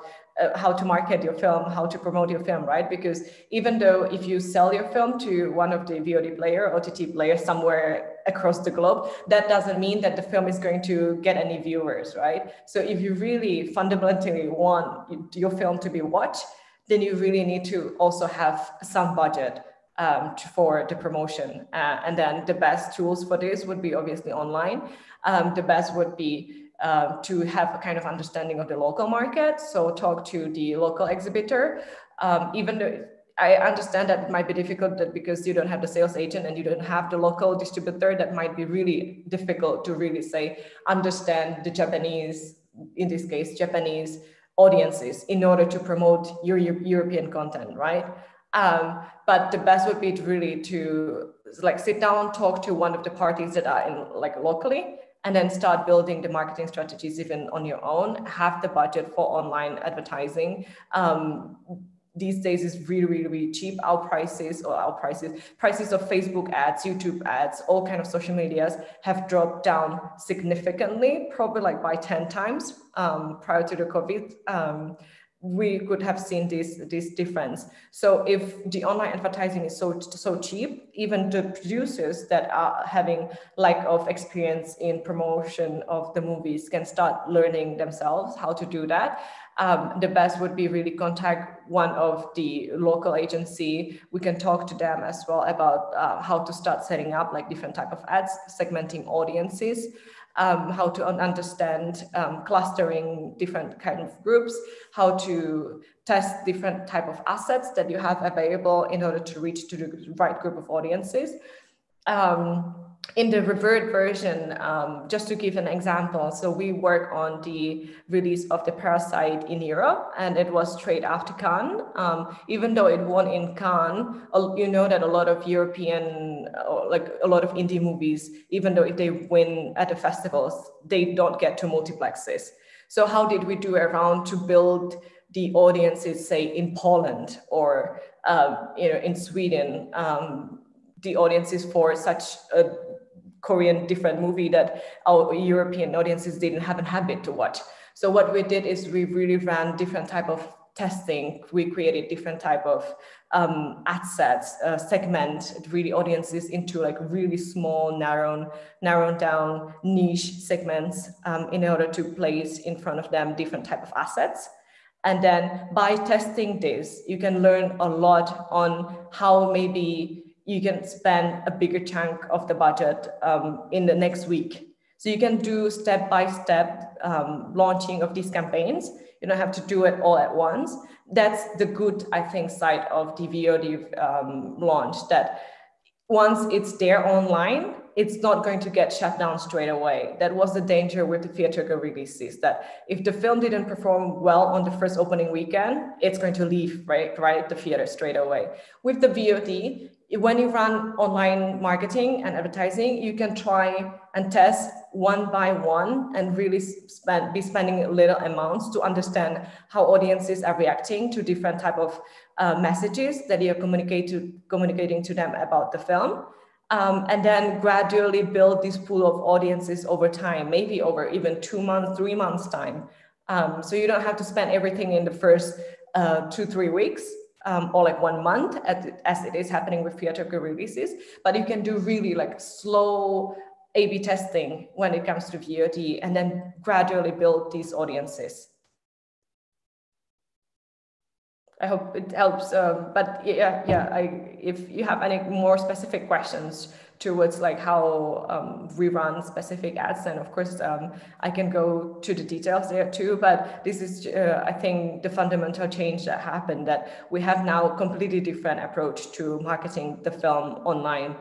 how to market your film, how to promote your film, right? Because even though if you sell your film to one of the VOD player, OTT players somewhere across the globe, that doesn't mean that the film is going to get any viewers, right? So if you really fundamentally want your film to be watched, then you really need to also have some budget for the promotion. And then the best tools for this would be obviously online. The best would be to have a kind of understanding of the local market. So talk to the local exhibitor, even though I understand that it might be difficult that because you don't have the sales agent and you don't have the local distributor, that might be really difficult to really say, understand the Japanese, in this case, Japanese audiences in order to promote your European content, right? But the best would be to really to like sit down, talk to one of the parties that are in like locally, and then start building the marketing strategies even on your own, have the budget for online advertising. These days is really, really, really cheap. Prices of Facebook ads, YouTube ads, all kind of social medias have dropped down significantly, probably like by 10 times prior to the COVID. We could have seen this difference. So if the online advertising is so cheap, even the producers that are having lack of experience in promotion of the movies can start learning themselves how to do that. The best would be really contact one of the local agency. We can talk to them as well about how to start setting up like different type of ads, segmenting audiences, how to understand clustering different kind of groups, how to test different type of assets that you have available in order to reach to the right group of audiences. In the revert version, just to give an example, so we work on the release of the Parasite in Europe, and it was straight after Cannes. Even though it won in Cannes, you know that a lot of European, like a lot of indie movies, even though if they win at the festivals, they don't get to multiplexes. So how did we do around to build the audiences, say in Poland or in Sweden, the audiences for such a Korean different movie that our European audiences didn't have a habit to watch. So what we did is we really ran different type of testing. We created different type of ad sets, segment really audiences into like really small, narrow down niche segments in order to place in front of them different type of assets. And then by testing this, you can learn a lot on how maybe you can spend a bigger chunk of the budget in the next week. So you can do step-by-step launching of these campaigns. You don't have to do it all at once. That's the good, I think, side of the VOD launch, that once it's there online, it's not going to get shut down straight away. That was the danger with the theatrical releases, that if the film didn't perform well on the first opening weekend, it's going to leave right at the theater straight away. With the VOD, when you run online marketing and advertising, you can try and test one by one and really be spending little amounts to understand how audiences are reacting to different type of messages that you're communicating to them about the film. And then gradually build this pool of audiences over time, maybe over even 2 months, 3 months time. So you don't have to spend everything in the first 2-3 weeks. Or like 1 month as it is happening with theatrical releases, but you can do really like slow A/B testing when it comes to VOD, and then gradually build these audiences. I hope it helps. But if you have any more specific questions towards like how we run specific ads, then of course I can go to the details there too. But this is, I think, the fundamental change that happened, that we have now a completely different approach to marketing the film online,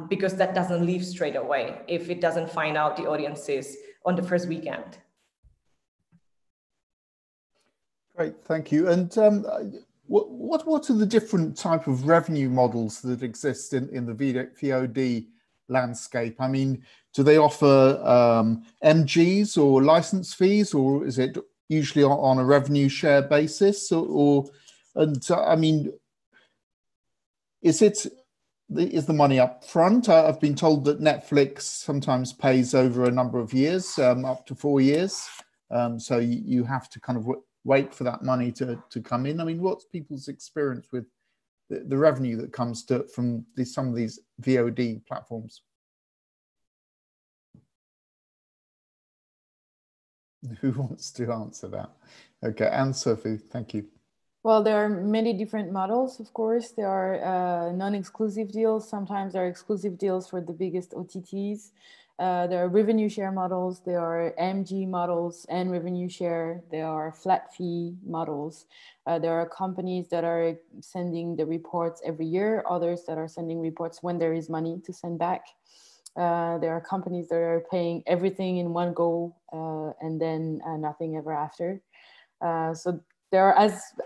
because that doesn't leave straight away if it doesn't find out the audiences on the first weekend. Great, thank you. And what are the different type of revenue models that exist in the VOD landscape? I mean, do they offer MGs or license fees, or is it usually on a revenue share basis? I mean, is the money up front? I've been told that Netflix sometimes pays over a number of years, up to 4 years. So you have to kind of wait for that money to come in. I mean, what's people's experience with the revenue that comes from some of these VOD platforms? Who wants to answer that? Okay, Anne-Sophie, thank you. Well, there are many different models, of course. There are non-exclusive deals. Sometimes there are exclusive deals for the biggest OTTs. There are revenue share models, there are MG models and revenue share, there are flat fee models. There are companies that are sending the reports every year, others that are sending reports when there is money to send back. There are companies that are paying everything in one go and then nothing ever after. So there are,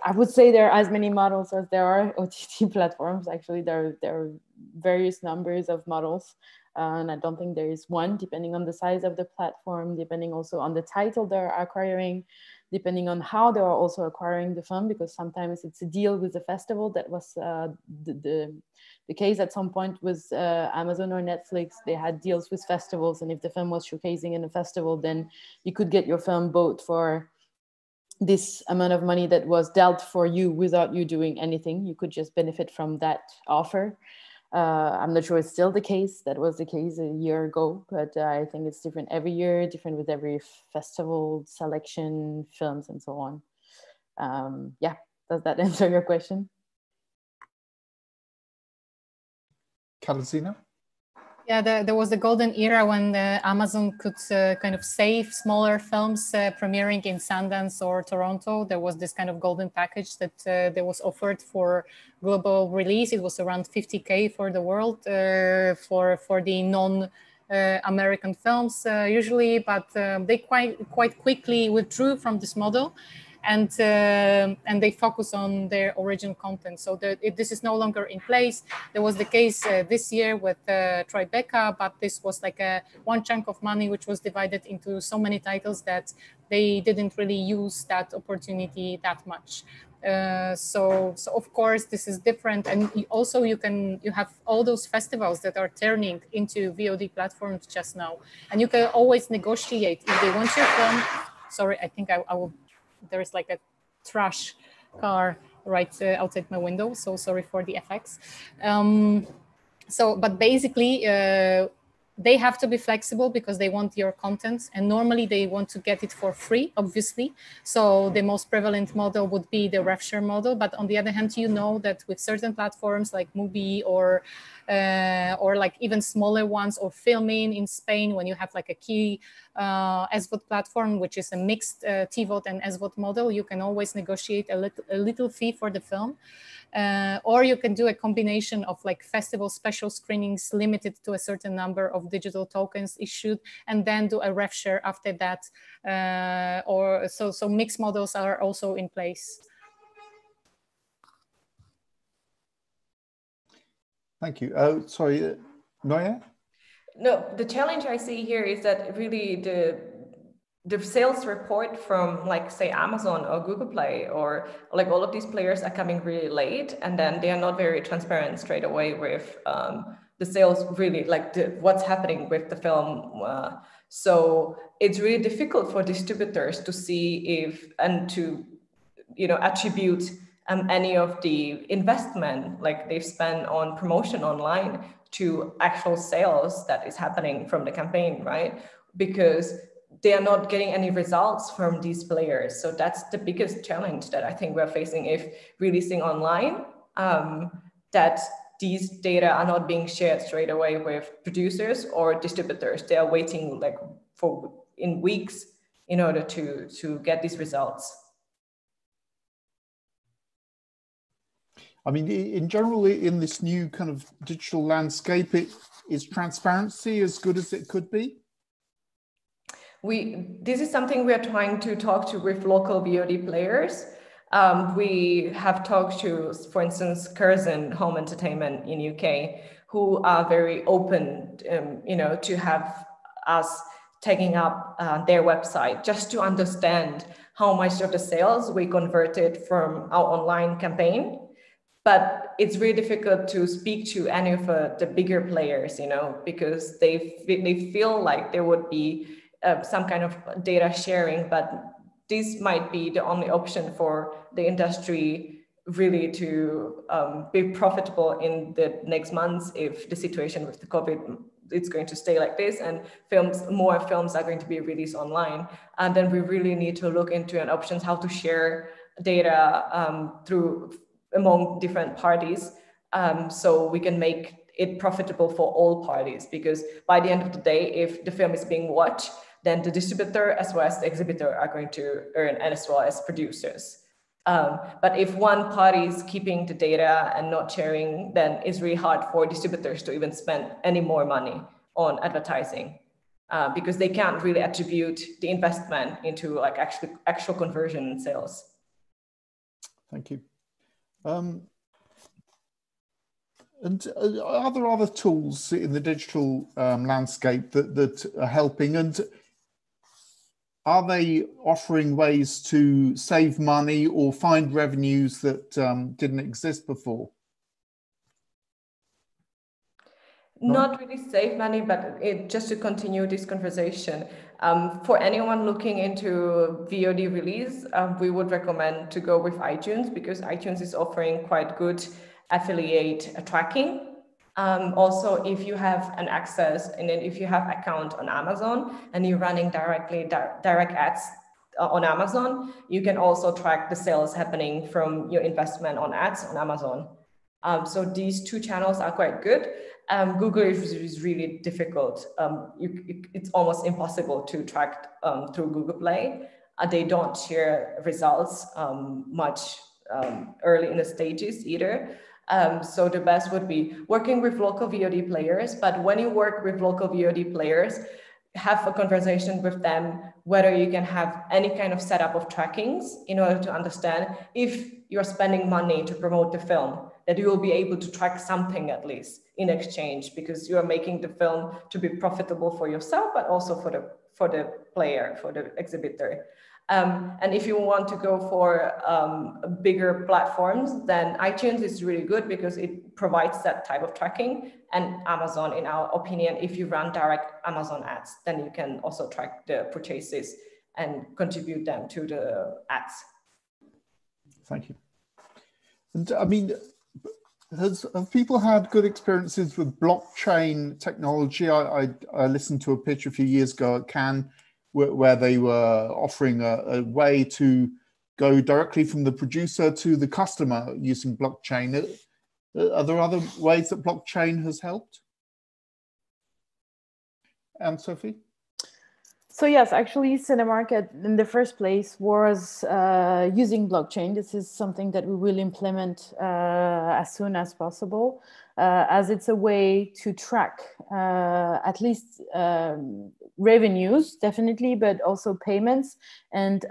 I would say, there are as many models as there are OTT platforms. Actually, there are various numbers of models. And I don't think there is one, depending on the size of the platform, depending also on the title they're acquiring, depending on how they are also acquiring the film, because sometimes it's a deal with the festival. That was the case at some point with Amazon or Netflix. They had deals with festivals, and if the film was showcasing in a festival, then you could get your film bought for this amount of money that was dealt for you without you doing anything. You could just benefit from that offer. I'm not sure it's still the case. That was the case a year ago, but I think it's different every year, different with every festival, selection, films, and so on. Yeah, does that answer your question? Katarzyna? Yeah, there was the golden era when Amazon could kind of save smaller films premiering in Sundance or Toronto. There was this kind of golden package that was offered for global release. It was around 50K for the world for the non-American films usually, but they quite quickly withdrew from this model. And they focus on their original content. So this is no longer in place. There was the case this year with Tribeca, but this was like one chunk of money which was divided into so many titles that they didn't really use that opportunity that much. So of course this is different, and also you have all those festivals that are turning into VOD platforms just now, and you can always negotiate if they want your film. Sorry, I think I will. There is like a trash car right outside my window, so sorry for the effects. But basically, they have to be flexible because they want your content, and normally they want to get it for free, obviously. So the most prevalent model would be the rev share model. But on the other hand, you know that with certain platforms like Mubi or like even smaller ones, or Filmin in Spain, when you have like a key SVOD platform, which is a mixed TVOD and SVOD model, you can always negotiate a little fee for the film. Or you can do a combination of like festival special screenings limited to a certain number of digital tokens issued, and then do a rev share after that. So mixed models are also in place. Thank you. Sorry, Noya? No, the challenge I see here is that really the sales report from, like, say, Amazon or Google Play or like all of these players are coming really late, and then they are not very transparent straight away with the sales, really like what's happening with the film. So it's really difficult for distributors to see if and to, you know, attribute any of the investment like they've spent on promotion online to actual sales that is happening from the campaign, right? Because they are not getting any results from these players. So that's the biggest challenge that I think we're facing if releasing online, that these data are not being shared straight away with producers or distributors. They are waiting like in weeks in order to get these results. I mean, in general, in this new kind of digital landscape, is transparency as good as it could be? This is something we are trying to talk to with local VOD players. We have talked to, for instance, Curzon Home Entertainment in UK, who are very open, to have us taking up their website just to understand how much of the sales we converted from our online campaign. But it's really difficult to speak to any of the bigger players, because they feel like there would be some kind of data sharing, but this might be the only option for the industry really to be profitable in the next months if the situation with the COVID it's going to stay like this and more films are going to be released online. And then we really need to look into options how to share data among different parties, so we can make it profitable for all parties, because by the end of the day, if the film is being watched, then the distributor as well as the exhibitor are going to earn, and as well as producers. But if one party is keeping the data and not sharing, then it's really hard for distributors to even spend any more money on advertising, because they can't really attribute the investment into like actual conversion and sales. Thank you. And are there other tools in the digital landscape that are helping, and are they offering ways to save money or find revenues that didn't exist before? Not really save money, but just to continue this conversation, for anyone looking into VOD release, we would recommend to go with iTunes, because iTunes is offering quite good affiliate tracking. Also, if you have an access and then if you have account on Amazon and you're running direct ads on Amazon, you can also track the sales happening from your investment on ads on Amazon. So these two channels are quite good. Google is really difficult. It's almost impossible to track through Google Play. They don't share results much early in the stages either. So the best would be working with local VOD players. But when you work with local VOD players, have a conversation with them whether you can have any kind of setup of trackings in order to understand if you're spending money to promote the film, that you will be able to track something at least in exchange, because you are making the film to be profitable for yourself, but also for the player, for the exhibitor. And if you want to go for bigger platforms, then iTunes is really good because it provides that type of tracking. And Amazon, in our opinion, if you run direct Amazon ads, then you can also track the purchases and contribute them to the ads. Thank you. And I mean, have people had good experiences with blockchain technology? I listened to a pitch a few years ago at Cannes where they were offering a way to go directly from the producer to the customer using blockchain. Are there other ways that blockchain has helped? Sophie? So yes, actually Cinemarket in the first place was using blockchain. This is something that we will implement as soon as possible, as it's a way to track at least revenues, definitely, but also payments and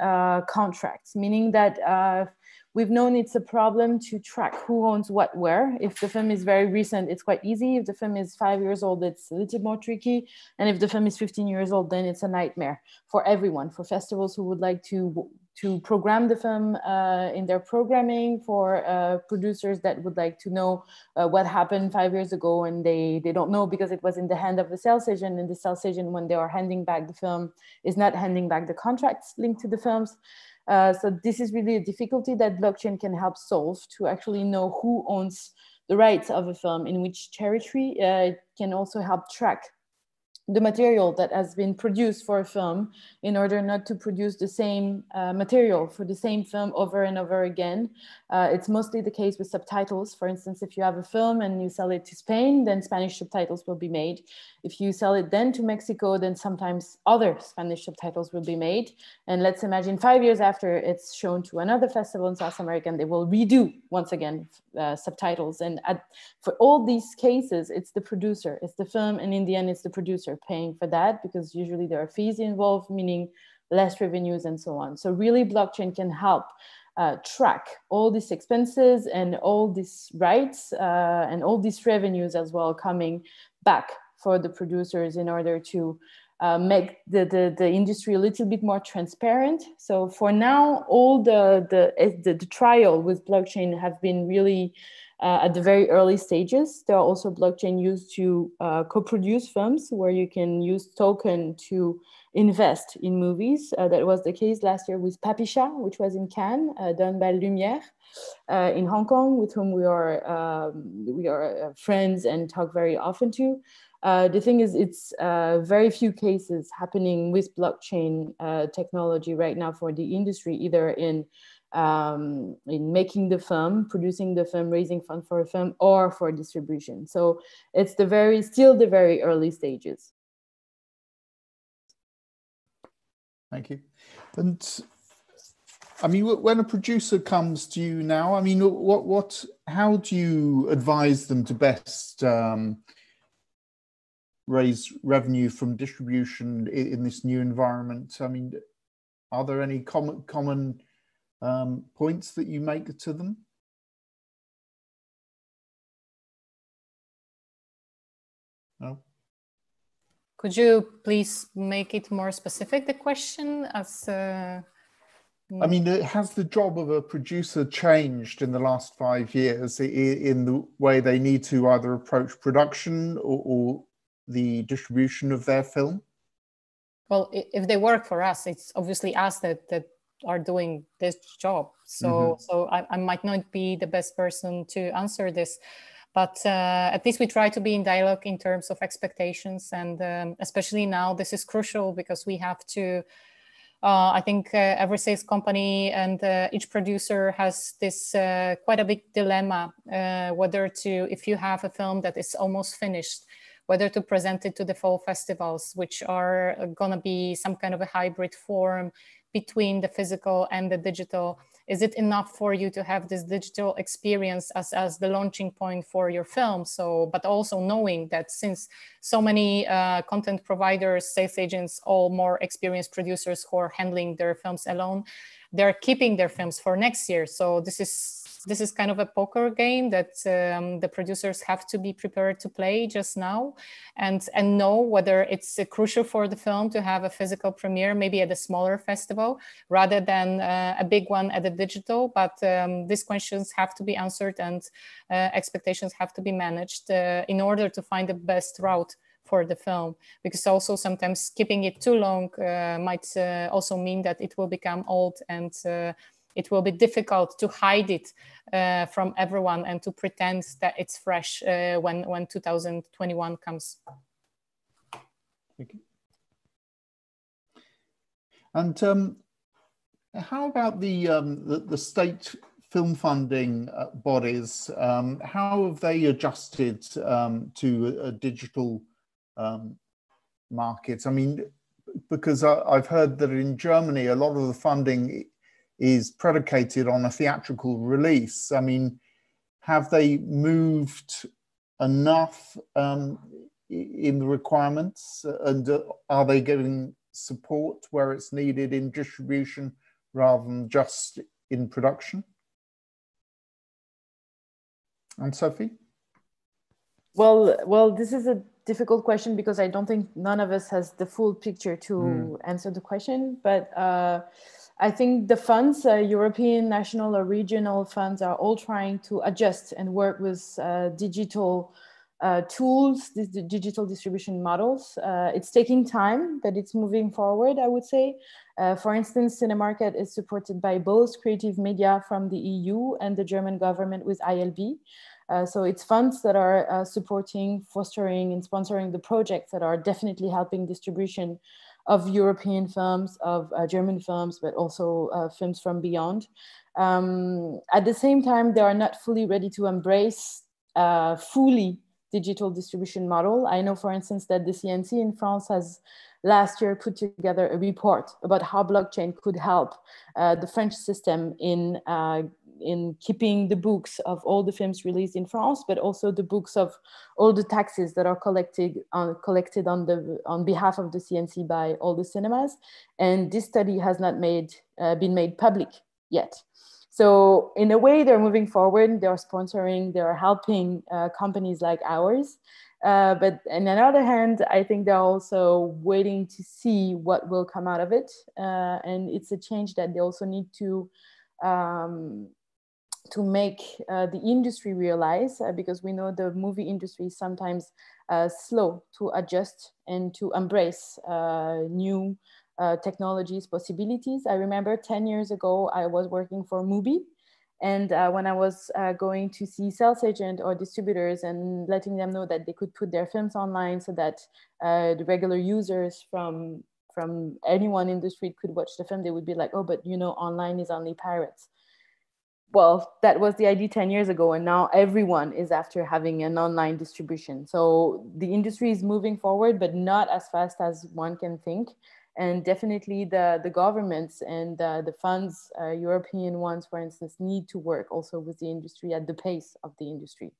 contracts, meaning that we've known it's a problem to track who owns what where. If the film is very recent, it's quite easy. If the film is 5 years old, it's a little more tricky. And if the film is 15 years old, then it's a nightmare for everyone, for festivals who would like to program the film in their programming, for producers that would like to know what happened 5 years ago and they don't know because it was in the hand of the sales agent, and the sales agent, when they are handing back the film, is not handing back the contracts linked to the films. So this is really a difficulty that blockchain can help solve, to actually know who owns the rights of a film in which territory. It can also help track the material that has been produced for a film in order not to produce the same material for the same film over and over again. It's mostly the case with subtitles. For instance, if you have a film and you sell it to Spain, then Spanish subtitles will be made. If you sell it then to Mexico, then sometimes other Spanish subtitles will be made. And let's imagine 5 years after it's shown to another festival in South America, and they will redo once again subtitles. And for all these cases, it's the producer, it's the film, and in the end, it's the producer paying for that, because usually there are fees involved, meaning less revenues and so on. So really blockchain can help track all these expenses and all these rights and all these revenues as well coming back for the producers in order to make the industry a little bit more transparent. So for now, all the trial with blockchain have been really at the very early stages. There are also blockchain used to co-produce films where you can use token to invest in movies. That was the case last year with Papisha, which was in Cannes, done by Lumière in Hong Kong, with whom we are friends and talk very often to. The thing is, it's very few cases happening with blockchain technology right now for the industry, either in making the film, producing the film, raising funds for a film, or for distribution. So it's still the very early stages. Thank you. And I mean, when a producer comes to you now, I mean, how do you advise them to best raise revenue from distribution in this new environment? I mean, are there any common points that you make to them? No. Could you please make it more specific, the question? I mean, has the job of a producer changed in the last 5 years in the way they need to either approach production or the distribution of their film? Well, if they work for us, it's obviously us that are doing this job. So I might not be the best person to answer this, but at least we try to be in dialogue in terms of expectations. And especially now, this is crucial because we have to, I think every sales company and each producer has this quite a big dilemma, whether to, if you have a film that is almost finished, whether to present it to the fall festivals, which are gonna be some kind of a hybrid form between the physical and the digital. Is it enough for you to have this digital experience as the launching point for your film? So, but also knowing that since so many content providers, sales agents, all more experienced producers who are handling their films alone, they're keeping their films for next year. So this is kind of a poker game that the producers have to be prepared to play just now and know whether it's crucial for the film to have a physical premiere, maybe at a smaller festival rather than a big one at the digital. But these questions have to be answered and expectations have to be managed in order to find the best route for the film, because also sometimes keeping it too long might also mean that it will become old and it will be difficult to hide it from everyone and to pretend that it's fresh when 2021 comes. Thank you. And how about the state film funding bodies? How have they adjusted to a digital market? I mean, because I've heard that in Germany, a lot of the funding is predicated on a theatrical release. I mean, have they moved enough in the requirements, and are they giving support where it's needed in distribution rather than just in production? And Sophie? Well, this is a difficult question because I don't think none of us has the full picture to answer the question, but I think the funds, European, national or regional funds, are all trying to adjust and work with digital tools, these digital distribution models. It's taking time, but it's moving forward, I would say. For instance, Cinemarket is supported by both creative media from the EU and the German government with ILB. So it's funds that are supporting, fostering, and sponsoring the projects that are definitely helping distribution of European films, of German films, but also films from beyond. At the same time, they are not fully ready to embrace fully digital distribution model. I know, for instance, that the CNC in France has last year put together a report about how blockchain could help the French system in keeping the books of all the films released in France, but also the books of all the taxes that are collected on behalf of the CNC by all the cinemas. And this study has not been made public yet. So in a way, they're moving forward, they're sponsoring, they're helping companies like ours. But on the other hand, I think they're also waiting to see what will come out of it. And it's a change that they also need to make the industry realize, because we know the movie industry is sometimes slow to adjust and to embrace new technologies, possibilities. I remember 10 years ago, I was working for Mubi. And when I was going to see sales agent or distributors and letting them know that they could put their films online so that the regular users from anyone in the street could watch the film, they would be like, oh, but you know, online is only pirates. Well, that was the idea 10 years ago, and now everyone is after having an online distribution. So the industry is moving forward, but not as fast as one can think. And definitely the governments and the funds, European ones, for instance, need to work also with the industry at the pace of the industry.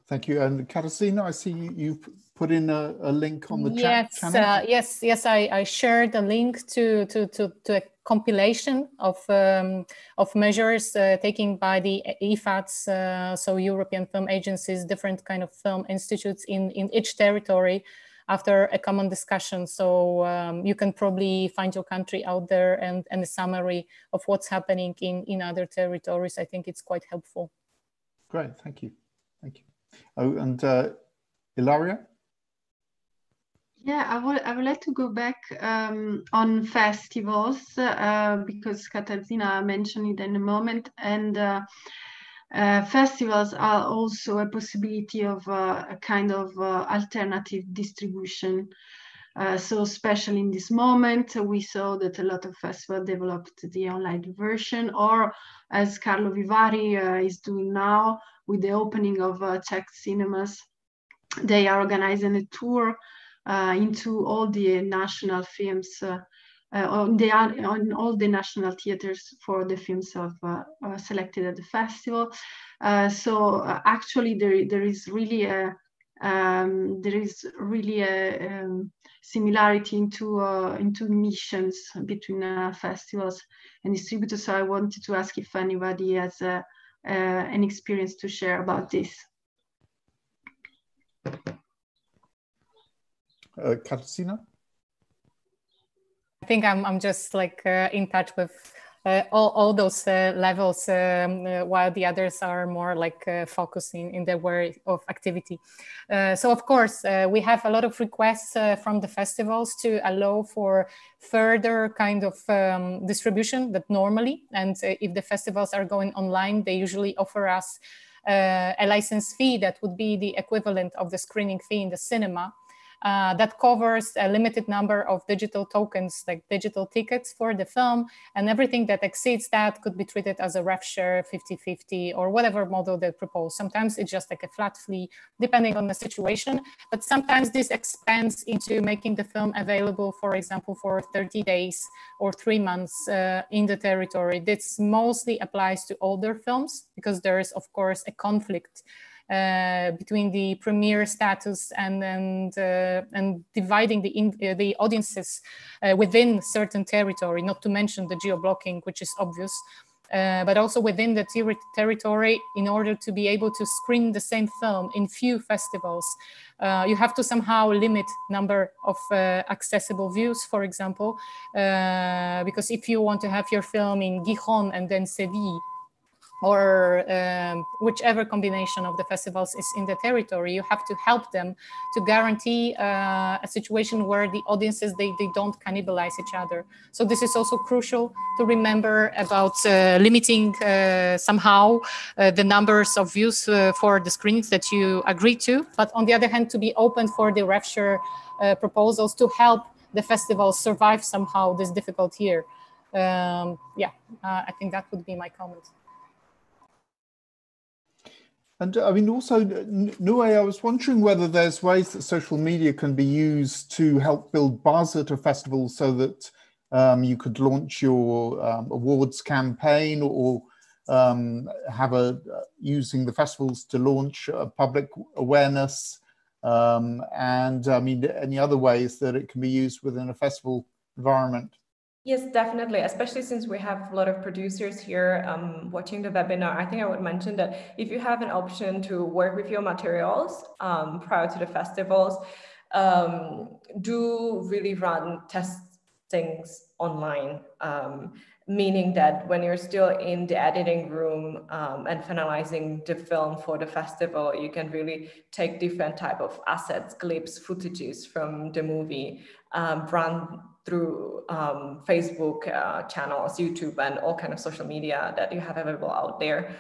Thank you. And Katarzyna, I see you put in a link on the chat channel. Yes, I shared a link to a compilation of measures taken by the IFADs, so European Film Agencies, different kind of film institutes in each territory, after a common discussion. So you can probably find your country out there and a summary of what's happening in other territories. I think it's quite helpful. Great, thank you. Thank you. Oh, and Ilaria? Yeah, I would like to go back on festivals because Katarzyna mentioned it in a moment, and festivals are also a possibility of a kind of alternative distribution. So especially in this moment, we saw that a lot of festivals developed the online version, or as Carlo Vivari is doing now with the opening of Czech cinemas, they are organizing a tour into all the national films, on all the national theaters for the films selected at the festival. So actually, there is really a similarity into missions between festivals and distributors. So I wanted to ask if anybody has an experience to share about this. Katarzyna? I think I'm just like in touch with all those levels, while the others are more like focusing in their way of activity. So of course, we have a lot of requests from the festivals to allow for further kind of distribution that normally, and if the festivals are going online, they usually offer us a license fee that would be the equivalent of the screening fee in the cinema. That covers a limited number of digital tokens, like digital tickets for the film, and everything that exceeds that could be treated as a rev share, 50-50, or whatever model they propose. Sometimes it's just like a flat fee, depending on the situation, but sometimes this expands into making the film available, for example, for 30 days or 3 months in the territory. This mostly applies to older films, because there is, of course, a conflict between the premiere status and dividing the audiences within certain territory, not to mention the geo-blocking, which is obvious, but also within the territory. In order to be able to screen the same film in few festivals, you have to somehow limit number of accessible views, for example, because if you want to have your film in Gijón and then Seville, or whichever combination of the festivals is in the territory, you have to help them to guarantee a situation where the audiences, they don't cannibalize each other. So this is also crucial to remember about limiting somehow the numbers of views for the screenings that you agree to, but on the other hand, to be open for the rev share proposals to help the festival survive somehow this difficult year. I think that would be my comment. And I mean, also, Nue, I was wondering whether there's ways that social media can be used to help build buzz at a festival so that you could launch your awards campaign, or using the festivals to launch public awareness, and I mean, any other ways that it can be used within a festival environment. Yes, definitely, especially since we have a lot of producers here watching the webinar. I think I would mention that if you have an option to work with your materials prior to the festivals, do really run testings online, meaning that when you're still in the editing room and finalizing the film for the festival, you can really take different type of assets, clips, footages from the movie, run through Facebook channels, YouTube, and all kind of social media that you have available out there,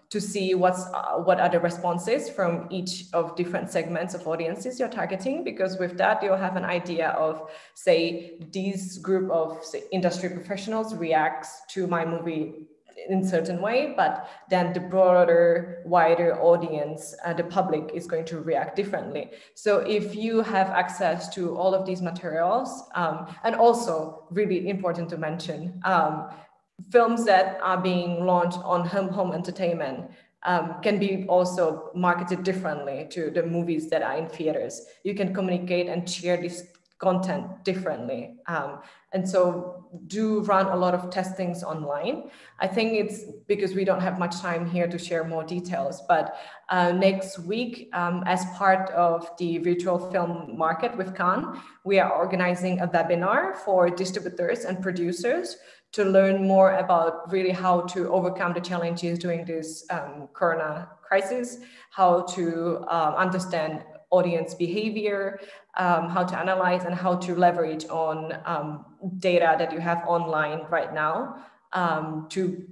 to see what are the responses from each of different segments of audiences you're targeting, because with that you'll have an idea of, say, these group of industry professionals reacts to my movie in a certain way, but then the broader, wider audience, the public, is going to react differently. So if you have access to all of these materials, and also really important to mention, films that are being launched on home entertainment can be also marketed differently to the movies that are in theaters. You can communicate and share this content differently. And so do run a lot of testings online. I think it's because we don't have much time here to share more details, but next week, as part of the virtual film market with Cannes, we are organizing a webinar for distributors and producers to learn more about really how to overcome the challenges during this Corona crisis, how to understand audience behavior, how to analyze and how to leverage on data that you have online right now to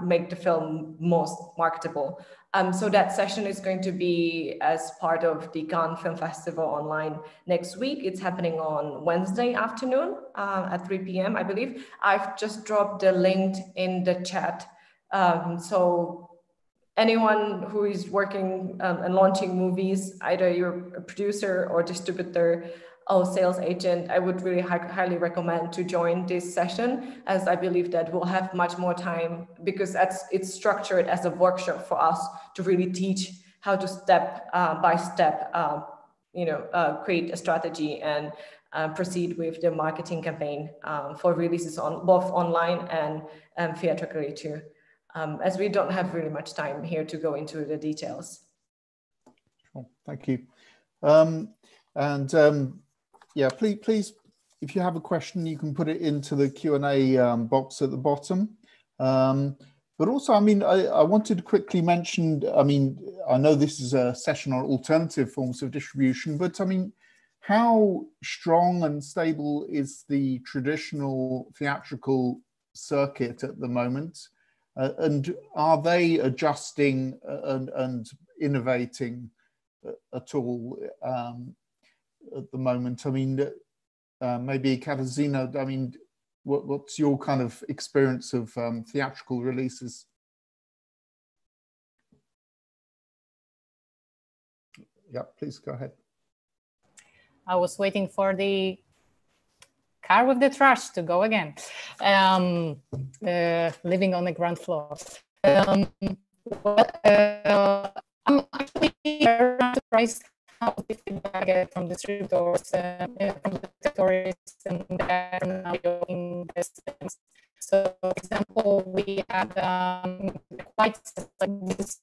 make the film most marketable. So that session is going to be as part of the Cannes Film Festival online next week. It's happening on Wednesday afternoon at 3 p.m. I believe. I've just dropped the link in the chat. So anyone who is working and launching movies, either you're a producer or distributor or sales agent, I would really highly recommend to join this session, as I believe that we'll have much more time, because it's structured as a workshop for us to really teach how to step by step, create a strategy and proceed with the marketing campaign for releases on both online and theatrically too. As we don't have really much time here to go into the details. Sure, thank you. Yeah, please, if you have a question, you can put it into the Q&A box at the bottom. But also, I mean, I wanted to quickly mention, I mean, I know this is a session on alternative forms of distribution, but I mean, how strong and stable is the traditional theatrical circuit at the moment? And are they adjusting and innovating at all at the moment? I mean, maybe Katarzyna, I mean, what's your kind of experience of theatrical releases? Yeah, please go ahead. I was waiting for the car with the trash to go again. Living on the ground floor. I'm actually very surprised how the feedback I get from distributors, from the territories, and now in this. So, for example, we had quite like this.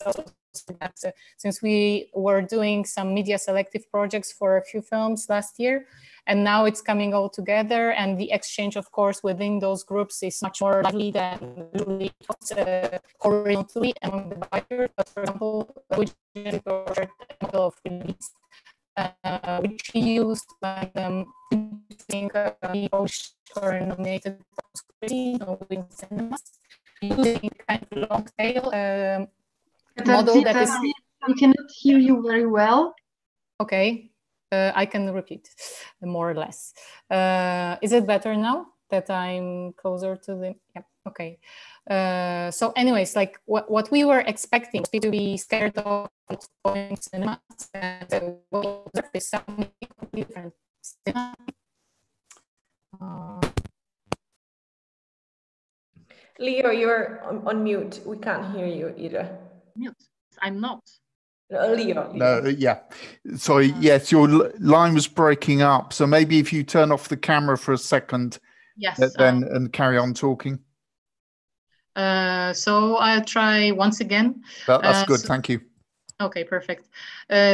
Since we were doing some media selective projects for a few films last year, and now it's coming all together, and the exchange, of course, within those groups is much more lively than usually horizontally among the buyers. But for example, which model of release, which we used like or nominated in cinemas, using kind of long tail model that is. We cannot hear you very well. Okay, I can repeat more or less. Is it better now that I'm closer to the? Yeah. Okay. So, anyways, like what we were expecting to be scared of going cinemas, and there's something different. Leo, you're on mute. We can't hear you either. Mute. I'm not. Leo. No, yeah. Sorry, yes, your line was breaking up. So maybe if you turn off the camera for a second, yes, then and carry on talking. So I'll try once again. That's good, thank you. Okay, perfect.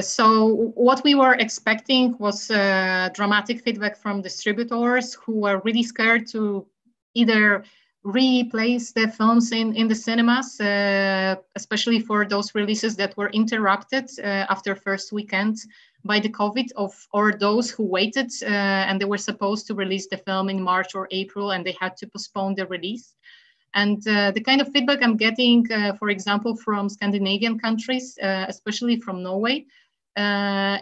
So what we were expecting was dramatic feedback from distributors who were really scared to either replace the films in the cinemas, especially for those releases that were interrupted after first weekend by the COVID, or those who waited and they were supposed to release the film in March or April and they had to postpone the release. And the kind of feedback I'm getting, for example, from Scandinavian countries, especially from Norway,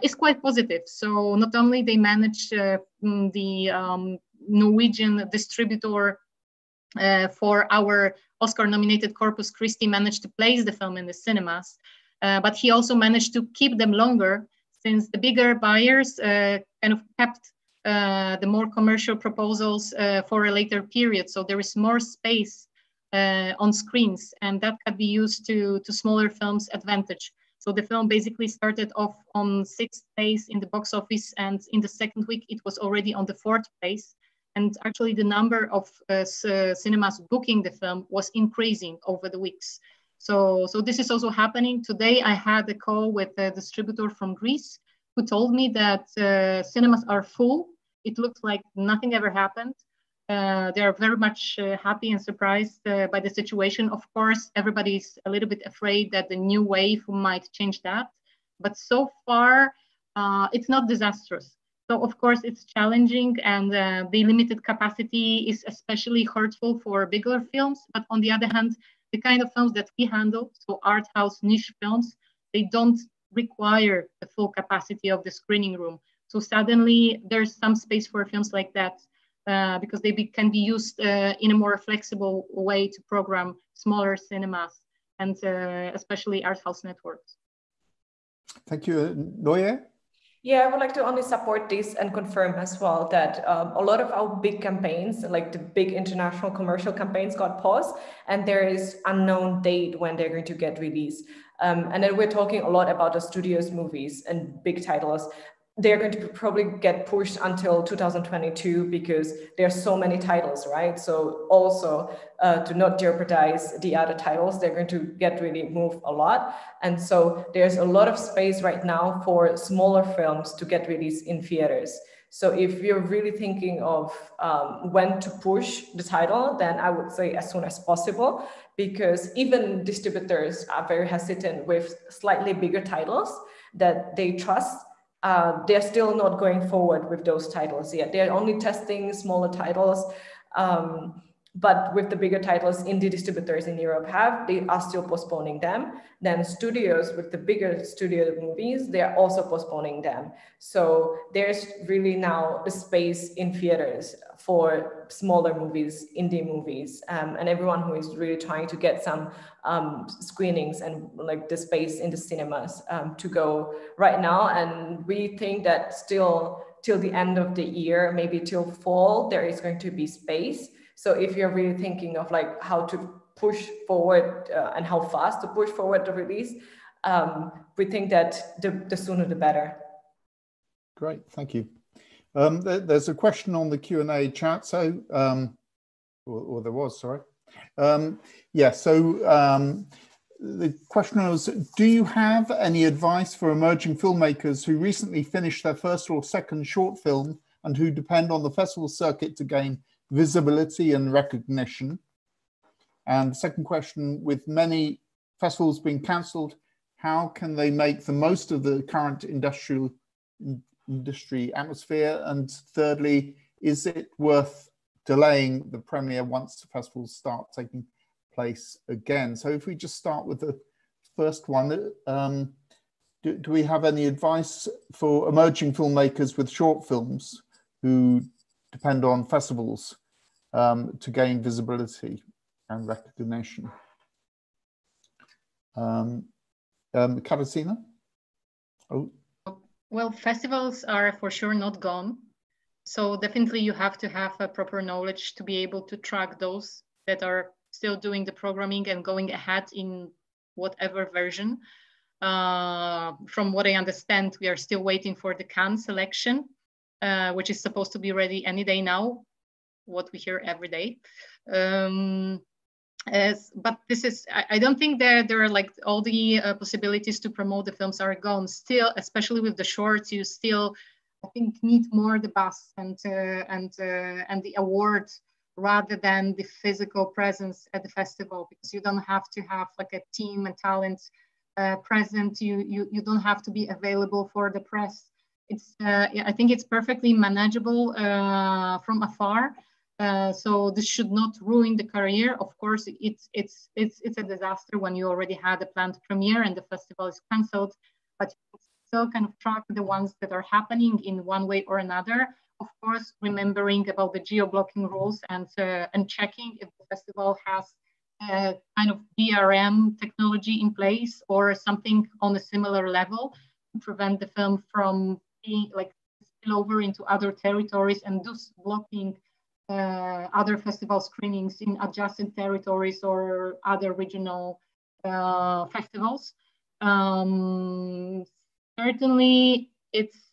is quite positive. So not only they managed the Norwegian distributor for our Oscar-nominated Corpus Christi managed to place the film in the cinemas, but he also managed to keep them longer, since the bigger buyers kind of kept the more commercial proposals for a later period. So there is more space on screens, and that can be used to smaller films' advantage. So the film basically started off on 6th place in the box office, and in the second week it was already on the 4th place. And actually the number of cinemas booking the film was increasing over the weeks. So this is also happening. Today I had a call with a distributor from Greece who told me that cinemas are full. It looks like nothing ever happened. They are very much happy and surprised by the situation. Of course, everybody's a little bit afraid that the new wave might change that. But so far, it's not disastrous. So of course, it's challenging, and the limited capacity is especially hurtful for bigger films. But on the other hand, the kind of films that we handle, so art house niche films, they don't require the full capacity of the screening room. So suddenly there's some space for films like that because they can be used in a more flexible way to program smaller cinemas and especially art house networks. Thank you. Noye? Yeah, I would like to only support this and confirm as well that a lot of our big campaigns, like the big international commercial campaigns, got paused, and there is unknown date when they're going to get released. And then we're talking a lot about the studios movies and big titles. They're going to probably get pushed until 2022 because there are so many titles, right? So also to not jeopardize the other titles, they're going to get really moved a lot. And so there's a lot of space right now for smaller films to get released in theaters. So if you're really thinking of when to push the title, then I would say as soon as possible, because even distributors are very hesitant with slightly bigger titles that they trust. They're still not going forward with those titles yet. They're only testing smaller titles. But with the bigger titles, indie distributors in Europe they are still postponing them. Then studios with the bigger studio movies, they are also postponing them. So there's really now the space in theaters for smaller movies, indie movies, and everyone who is really trying to get some screenings and like the space in the cinemas to go right now. And we think that still till the end of the year, maybe till fall, there is going to be space. So if you're really thinking of like how to push forward and how fast to push forward the release, we think that the sooner the better. Great, thank you. There's a question on the Q&A chat. So or there was, sorry. Yeah, so the question was, do you have any advice for emerging filmmakers who recently finished their first or second short film and who depend on the festival circuit to gain visibility and recognition? And the second question, with many festivals being cancelled, how can they make the most of the current industry atmosphere? And thirdly, is it worth delaying the premiere once the festivals start taking place again? So if we just start with the first one, do we have any advice for emerging filmmakers with short films who depend on festivals to gain visibility and recognition? Katarzyna? Oh. Well, festivals are for sure not gone. So definitely you have to have a proper knowledge to be able to track those that are still doing the programming and going ahead in whatever version. From what I understand, we are still waiting for the Cannes selection, which is supposed to be ready any day now, what we hear every day. But this is, I don't think there are like all the possibilities to promote the films are gone. Still, especially with the shorts, you still, I think, need more the buzz and the award rather than the physical presence at the festival, because you don't have to have like a team and talent present. You don't have to be available for the press. It's I think it's perfectly manageable from afar. So this should not ruin the career. Of course, it's a disaster when you already had a planned premiere and the festival is cancelled, but you still kind of track the ones that are happening in one way or another. Of course, remembering about the geo-blocking rules and checking if the festival has kind of DRM technology in place or something on a similar level to prevent the film from being like spill over into other territories and thus blocking other festival screenings in adjacent territories or other regional festivals. Certainly, it's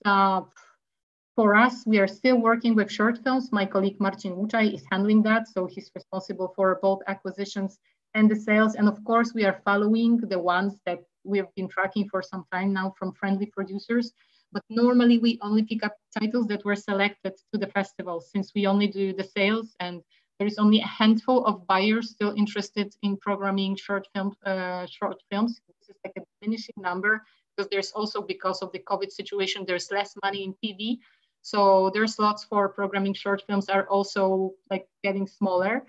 for us, we are still working with short films. My colleague Marcin Łuczaj is handling that, so he's responsible for both acquisitions and the sales. And of course, we are following the ones that we have been tracking for some time now from friendly producers. But normally we only pick up titles that were selected to the festival, since we only do the sales and there is only a handful of buyers still interested in programming short films. This is like a diminishing number because there's also, because of the COVID situation, there's less money in TV. So their slots for programming short films are also like getting smaller.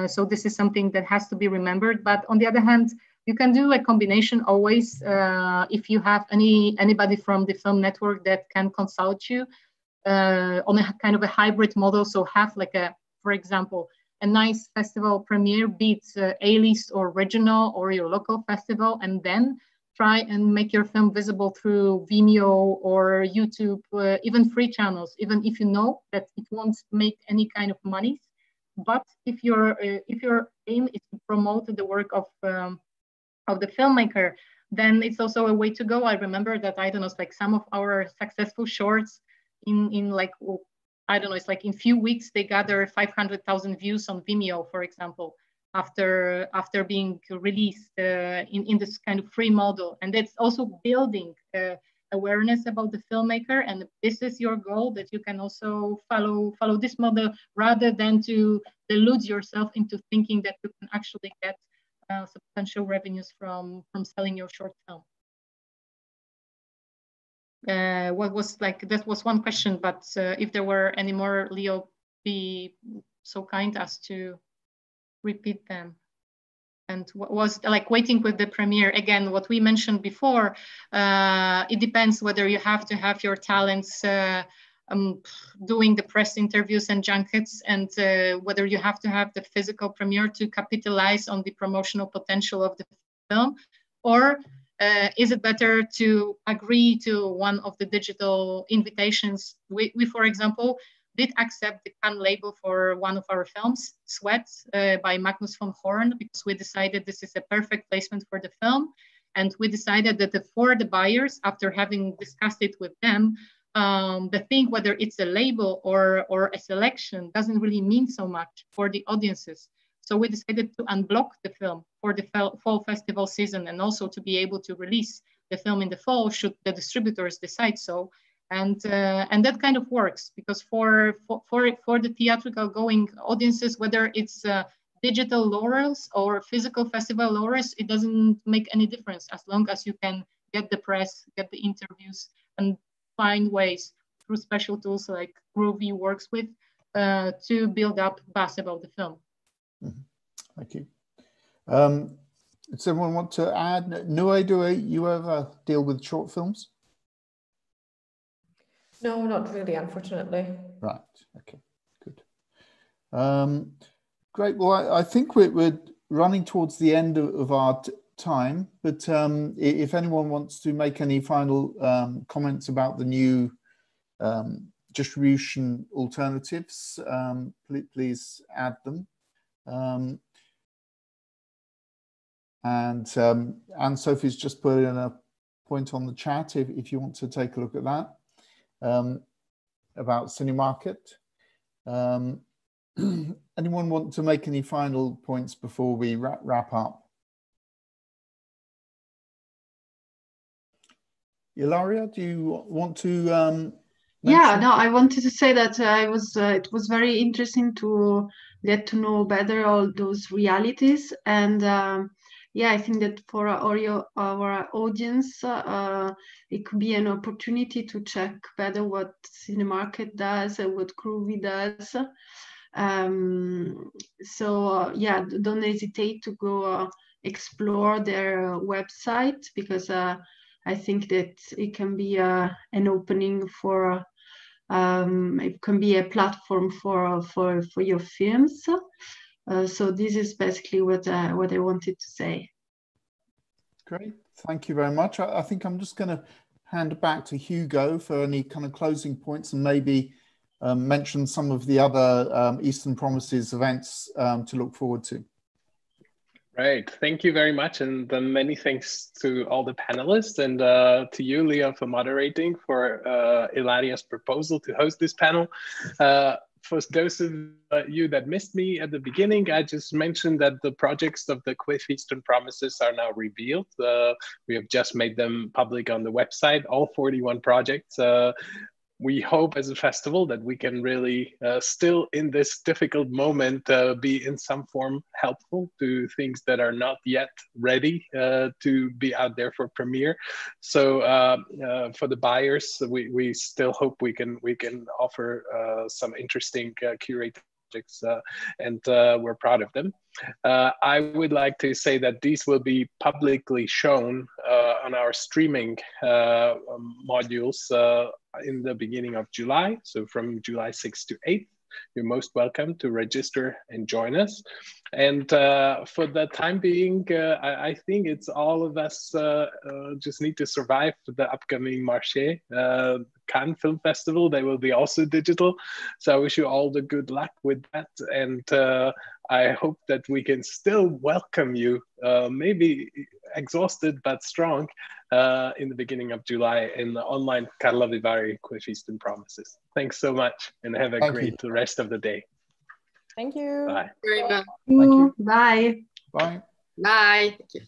So this is something that has to be remembered. But on the other hand, you can do a combination always if you have anybody from the film network that can consult you on a kind of a hybrid model. So have like for example, a nice festival premiere, be it A-list or regional or your local festival, and then try and make your film visible through Vimeo or YouTube, even free channels, even if you know that it won't make any kind of money. But if your aim is to promote the work of the filmmaker, then it's also a way to go. I remember that, I don't know, it's like some of our successful shorts in like, I don't know, it's like in few weeks, they gather 500,000 views on Vimeo, for example, after being released in this kind of free model. And it's also building awareness about the filmmaker. And if this is your goal, that you can also follow this model rather than to delude yourself into thinking that you can actually get substantial revenues from selling your short film. What was like, that was one question, but if there were any more, Leo, be so kind as to repeat them. And what was like waiting with the premiere, again, what we mentioned before, it depends whether you have to have your talents doing the press interviews and junkets, and whether you have to have the physical premiere to capitalize on the promotional potential of the film, or is it better to agree to one of the digital invitations? We for example, did accept the Cannes label for one of our films, Sweat, by Magnus von Horn, because we decided this is a perfect placement for the film. And we decided that for the buyers, after having discussed it with them, the thing, whether it's a label or a selection, doesn't really mean so much for the audiences. So we decided to unblock the film for the fall festival season, and also to be able to release the film in the fall should the distributors decide so. And that kind of works, because for the theatrical going audiences, whether it's digital laurels or physical festival laurels, it doesn't make any difference, as long as you can get the press, get the interviews, and find ways through special tools like Groovy works with to build up buzz about the film. Thank you. Does everyone want to add? Nue, do you ever deal with short films? No, not really, unfortunately. Right. Okay. Good. Great. Well, I think we're running towards the end of our time, but if anyone wants to make any final comments about the new distribution alternatives, please add them. And Anne-Sophie's just put in a point on the chat if you want to take a look at that, about Cinemarket. Anyone want to make any final points before we wrap up? Ilaria, do you want to Yeah, no, I wanted to say that it was very interesting to get to know better all those realities. And yeah, I think that for our audience, it could be an opportunity to check better what Cinemarket does and what Groovy does. So yeah, don't hesitate to go explore their website, because I think that it can be an opening for, it can be a platform for your films. So this is basically what I wanted to say. Great, thank you very much. I think I'm just going to hand it back to Hugo for any kind of closing points, and maybe mention some of the other Eastern Promises events to look forward to. Right, thank you very much, and many thanks to all the panelists, and to you, Leah, for moderating, for Ilaria's proposal to host this panel. For those of you that missed me at the beginning, I just mentioned that the projects of the KVIFF Eastern Promises are now revealed. We have just made them public on the website, all 41 projects. We hope as a festival that we can really still in this difficult moment be in some form helpful to things that are not yet ready to be out there for premiere. So for the buyers, we still hope we can offer some interesting curated projects, and we're proud of them. I would like to say that these will be publicly shown on our streaming modules in the beginning of July, so from July 6th to 8th. You're most welcome to register and join us. And for the time being, I think it's all of us just need to survive the upcoming Marché, Cannes Film Festival. They will be also digital. So I wish you all the good luck with that. And I hope that we can still welcome you, maybe exhausted but strong, in the beginning of July in the online Carla Vivari KVIFF Eastern Promises. Thanks so much, and have a great rest of the day. Thank you. Bye. Thank you. Bye. Bye. Bye. Thank you.